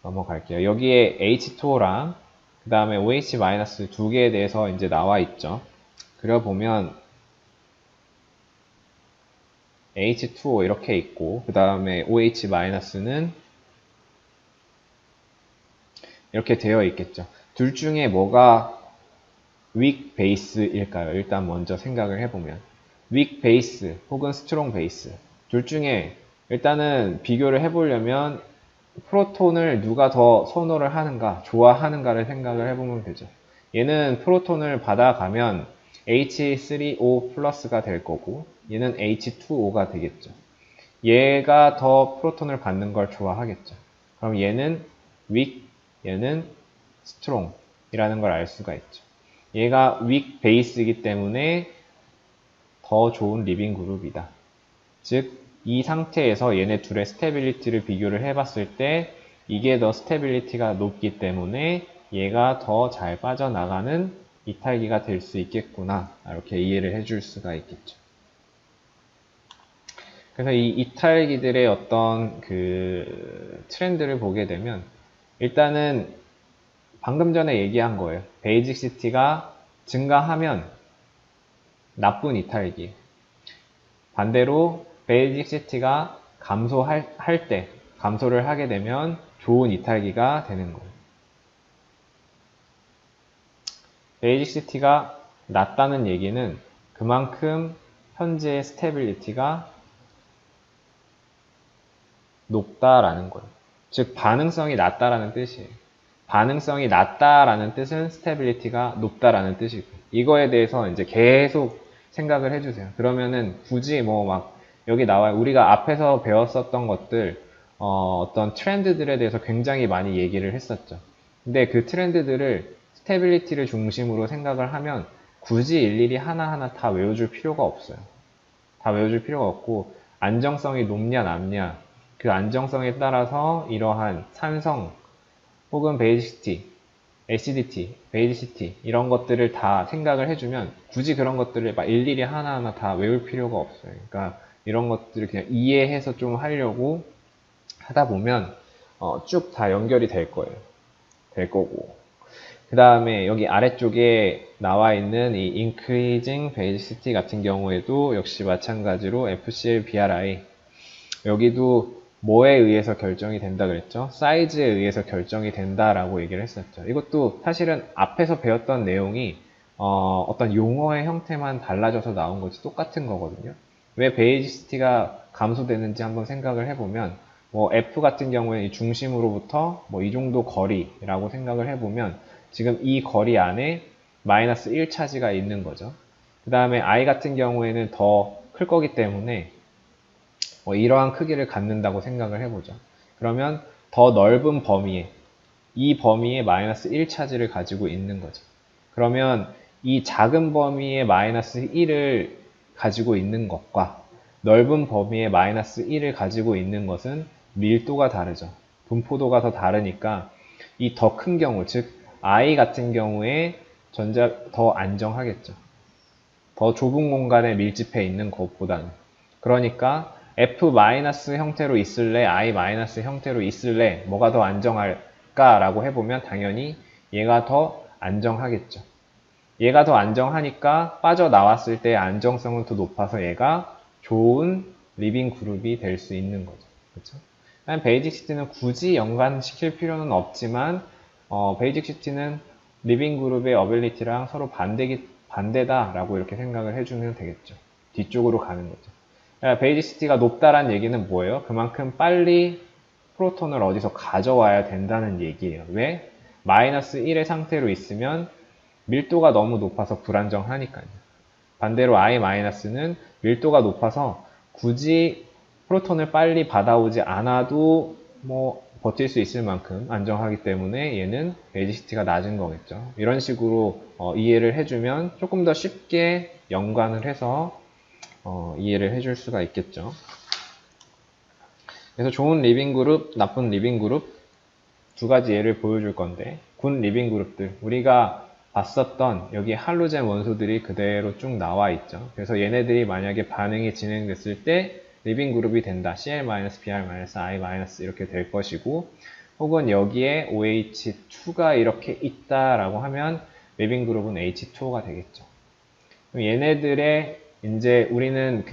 넘어갈게요. 여기에 H2O랑 그 다음에 OH- 두 개에 대해서 이제 나와 있죠. 그려보면 H2O 이렇게 있고 그 다음에 OH-는 이렇게 되어 있겠죠. 둘 중에 뭐가 weak base일까요? 일단 먼저 생각을 해보면 weak base 혹은 strong base 둘 중에 일단은 비교를 해보려면 프로톤을 누가 더 선호를 하는가, 좋아하는가를 생각을 해보면 되죠. 얘는 프로톤을 받아가면 H3O 플러스가 될 거고 얘는 H2O가 되겠죠. 얘가 더 프로톤을 받는 걸 좋아하겠죠. 그럼 얘는 weak, 얘는 strong 이라는 걸 알 수가 있죠. 얘가 weak base이기 때문에 더 좋은 리빙 그룹이다. 즉, 이 상태에서 얘네 둘의 스테빌리티를 비교를 해봤을 때 이게 더 스테빌리티가 높기 때문에 얘가 더 잘 빠져나가는 이탈기가 될 수 있겠구나. 이렇게 이해를 해줄 수가 있겠죠. 그래서 이 이탈기들의 어떤 그 트렌드를 보게 되면 일단은 방금 전에 얘기한 거예요. 베이직시티가 증가하면 나쁜 이탈기. 반대로 베이직시티가 감소할 때, 감소를 하게 되면 좋은 이탈기가 되는 거예요. 베이직시티가 낮다는 얘기는 그만큼 현재의 스테빌리티가 높다라는 거예요. 즉 반응성이 낮다라는 뜻이에요. 반응성이 낮다라는 뜻은 스테빌리티가 높다라는 뜻이고, 이거에 대해서 이제 계속 생각을 해주세요. 그러면은 굳이 뭐 막 여기 나와요. 우리가 앞에서 배웠었던 것들, 어떤 트렌드들에 대해서 굉장히 많이 얘기를 했었죠. 근데 그 트렌드들을 스테빌리티를 중심으로 생각을 하면 굳이 일일이 하나하나 다 외워줄 필요가 없어요. 다 외워줄 필요가 없고, 안정성이 높냐 낮냐, 그 안정성에 따라서 이러한 산성 혹은 베이직시티, acidity, basicity 이런 것들을 다 생각을 해주면 굳이 그런 것들을 막 일일이 하나하나 다 외울 필요가 없어요. 그러니까 이런 것들을 그냥 이해해서 좀 하려고 하다 보면 쭉 다 연결이 될 거예요. 될 거고. 그 다음에 여기 아래쪽에 나와 있는 이 increasing basicity 같은 경우에도 역시 마찬가지로 FCL, BRI 여기도 뭐에 의해서 결정이 된다 그랬죠? 사이즈에 의해서 결정이 된다라고 얘기를 했었죠. 이것도 사실은 앞에서 배웠던 내용이 어떤 용어의 형태만 달라져서 나온 거지 똑같은 거거든요. 왜 베이지시티가 감소되는지 한번 생각을 해보면 뭐 F 같은 경우에 이 중심으로부터 뭐 이 정도 거리라고 생각을 해보면 지금 이 거리 안에 마이너스 1 차지가 있는 거죠. 그 다음에 I 같은 경우에는 더 클 거기 때문에 이러한 크기를 갖는다고 생각을 해보죠. 그러면 더 넓은 범위에, 이 범위에 마이너스 1 차지를 가지고 있는 거죠. 그러면 이 작은 범위에 마이너스 1을 가지고 있는 것과 넓은 범위에 마이너스 1을 가지고 있는 것은 밀도가 다르죠. 분포도가 더 다르니까 이 더 큰 경우, 즉 I 같은 경우에 전자 더 안정하겠죠. 더 좁은 공간에 밀집해 있는 것보다는. 그러니까 F- 형태로 있을래, I- 형태로 있을래, 뭐가 더 안정할까라고 해보면 당연히 얘가 더 안정하겠죠. 얘가 더 안정하니까 빠져나왔을 때의 안정성은 더 높아서 얘가 좋은 리빙 그룹이 될 수 있는 거죠. 그렇죠? 베이직 시티는 굳이 연관시킬 필요는 없지만 베이직 시티는 리빙 그룹의 어빌리티랑 서로 반대다라고 이렇게 생각을 해주면 되겠죠. 뒤쪽으로 가는 거죠. 베이지시티가 높다란 얘기는 뭐예요? 그만큼 빨리 프로톤을 어디서 가져와야 된다는 얘기예요. 왜? 마이너스 1의 상태로 있으면 밀도가 너무 높아서 불안정하니까요. 반대로 I-는 밀도가 높아서 굳이 프로톤을 빨리 받아오지 않아도 뭐 버틸 수 있을 만큼 안정하기 때문에 얘는 베이지시티가 낮은 거겠죠. 이런 식으로 이해를 해주면 조금 더 쉽게 연관을 해서 이해를 해줄 수가 있겠죠. 그래서 좋은 리빙 그룹, 나쁜 리빙 그룹 두 가지 예를 보여줄 건데, 군 리빙 그룹들 우리가 봤었던 여기 할로젠 원소들이 그대로 쭉 나와 있죠. 그래서 얘네들이 만약에 반응이 진행됐을 때 리빙 그룹이 된다. Cl-, Br-, I- 이렇게 될 것이고, 혹은 여기에 OH2가 이렇게 있다라고 하면 리빙 그룹은 H2O가 되겠죠. 그럼 얘네들의 이제 우리는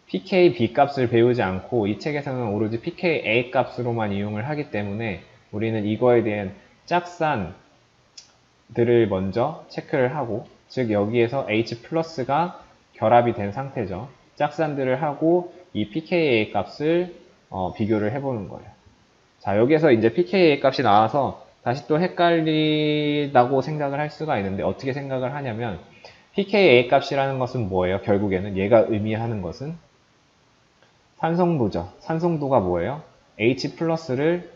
pKb 값을 배우지 않고 이 책에서는 오로지 pKa 값으로만 이용을 하기 때문에 우리는 이거에 대한 짝산들을 먼저 체크를 하고, 즉 여기에서 H+가 결합이 된 상태죠. 짝산들을 하고 이 pKa 값을 비교를 해보는 거예요. 자, 여기에서 이제 pKa 값이 나와서 다시 또 헷갈리다고 생각을 할 수가 있는데, 어떻게 생각을 하냐면 pKa 값이라는 것은 뭐예요? 결국에는 얘가 의미하는 것은 산성도죠. 산성도가 뭐예요? H+를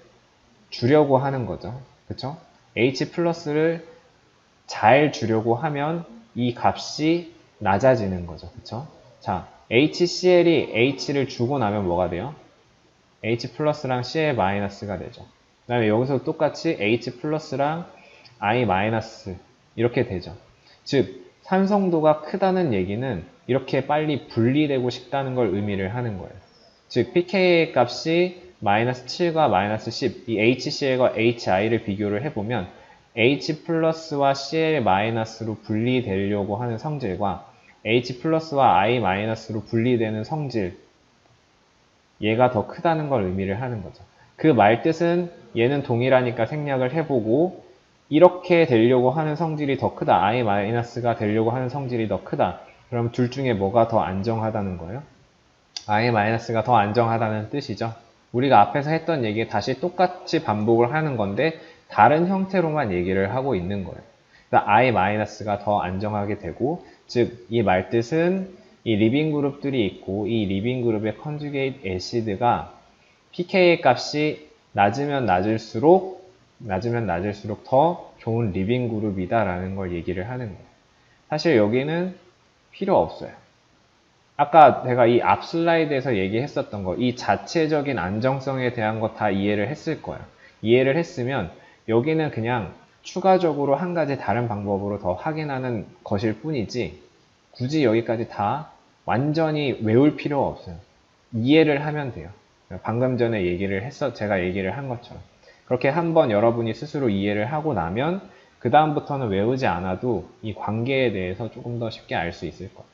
주려고 하는 거죠. 그쵸? H+를 잘 주려고 하면 이 값이 낮아지는 거죠. 그쵸? 자, HCl이 H를 주고 나면 뭐가 돼요? H+랑 Cl-가 되죠. 그 다음에 여기서 똑같이 H+랑 I- 이렇게 되죠. 즉, 산성도가 크다는 얘기는 이렇게 빨리 분리되고 싶다는 걸 의미를 하는 거예요. 즉, pKa 값이 마이너스 7과 마이너스 10, 이 HCl과 HI를 비교를 해보면 H 플러스와 Cl 마이너스로 분리되려고 하는 성질과 H 플러스와 I 마이너스로 분리되는 성질, 얘가 더 크다는 걸 의미를 하는 거죠. 그 말뜻은 얘는 동일하니까 생략을 해보고 이렇게 되려고 하는 성질이 더 크다. I 마이너스가 되려고 하는 성질이 더 크다. 그럼 둘 중에 뭐가 더 안정하다는 거예요? I 마이너스가 더 안정하다는 뜻이죠. 우리가 앞에서 했던 얘기 다시 똑같이 반복을 하는 건데 다른 형태로만 얘기를 하고 있는 거예요. 그러니까 I 마이너스가 더 안정하게 되고, 즉 이 말뜻은 이 리빙 그룹들이 있고 이 리빙 그룹의 컨주게이트 애시드가 pKa 값이 낮으면 낮을수록 더 좋은 리빙 그룹이다라는 걸 얘기를 하는 거예요. 사실 여기는 필요 없어요. 아까 제가 이 앞 슬라이드에서 얘기했었던 거, 이 자체적인 안정성에 대한 거 다 이해를 했을 거예요. 이해를 했으면 여기는 그냥 추가적으로 한 가지 다른 방법으로 더 확인하는 것일 뿐이지 굳이 여기까지 다 완전히 외울 필요가 없어요. 이해를 하면 돼요. 방금 전에 제가 얘기를 한 것처럼. 그렇게 한번 여러분이 스스로 이해를 하고 나면 그 다음부터는 외우지 않아도 이 관계에 대해서 조금 더 쉽게 알 수 있을 거예요.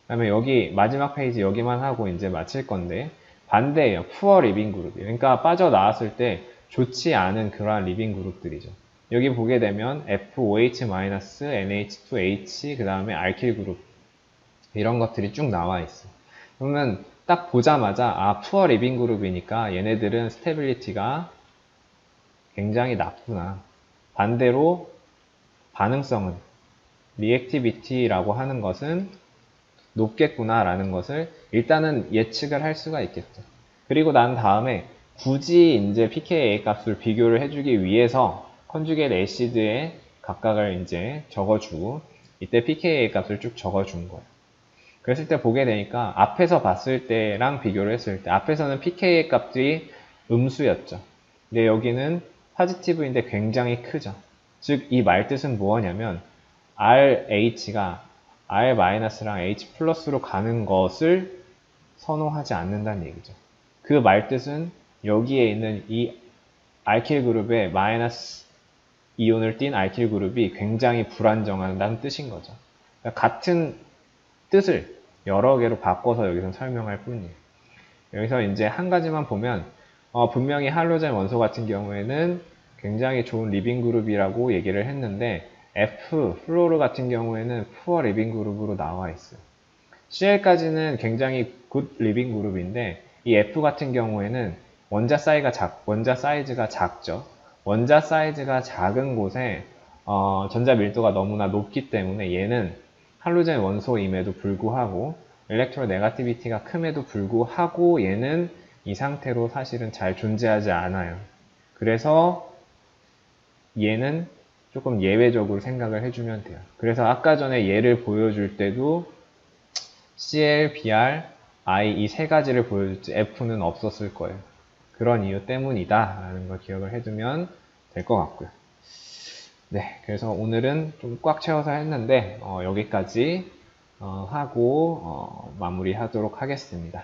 그 다음에 여기 마지막 페이지 여기만 하고 이제 마칠 건데, 반대예요. 푸어 리빙 그룹이에요. 그러니까 빠져나왔을 때 좋지 않은 그러한 리빙 그룹들이죠. 여기 보게 되면 FOH-NH2H 그 다음에 알킬 그룹 이런 것들이 쭉 나와 있어요. 그러면 딱 보자마자 푸어 리빙 그룹이니까 얘네들은 스테빌리티가 굉장히 나쁘나, 반대로 반응성은 리액티비티라고 하는 것은 높겠구나 라는 것을 일단은 예측을 할 수가 있겠죠. 그리고 난 다음에 굳이 이제 pKa 값을 비교를 해주기 위해서 컨주게이트 애시드의 각각을 이제 적어주고 이때 pKa 값을 쭉 적어준 거예요. 그랬을 때 보게 되니까 앞에서 봤을 때랑 비교를 했을 때 앞에서는 pKa 값이 음수였죠. 근데 여기는 포지티브인데 굉장히 크죠. 즉 이 말뜻은 뭐냐면 RH가 R-랑 H 플러스로 가는 것을 선호하지 않는다는 얘기죠. 그 말뜻은 여기에 있는 이 알킬 그룹에 마이너스 이온을 띤 알킬 그룹이 굉장히 불안정하다는 뜻인 거죠. 그러니까 같은 뜻을 여러 개로 바꿔서 여기서 설명할 뿐이에요. 여기서 이제 한 가지만 보면 분명히 할로젠 원소 같은 경우에는 굉장히 좋은 리빙 그룹이라고 얘기를 했는데 플로르 같은 경우에는 푸어 리빙 그룹으로 나와 있어요. Cl까지는 굉장히 굿 리빙 그룹인데 이 F 같은 경우에는 원자 사이즈가 작죠. 원자 사이즈가 작은 곳에 전자 밀도가 너무나 높기 때문에 얘는 할로젠 원소임에도 불구하고 일렉트로 네거티비티가 큼에도 불구하고 얘는 이 상태로 사실은 잘 존재하지 않아요. 그래서 얘는 조금 예외적으로 생각을 해주면 돼요. 그래서 아까 전에 얘를 보여줄 때도 CL, BR, I 이 세 가지를 보여줬지 F는 없었을 거예요. 그런 이유 때문이다 라는 걸 기억을 해두면 될 것 같고요. 네, 그래서 오늘은 좀 꽉 채워서 했는데 여기까지 하고 마무리하도록 하겠습니다.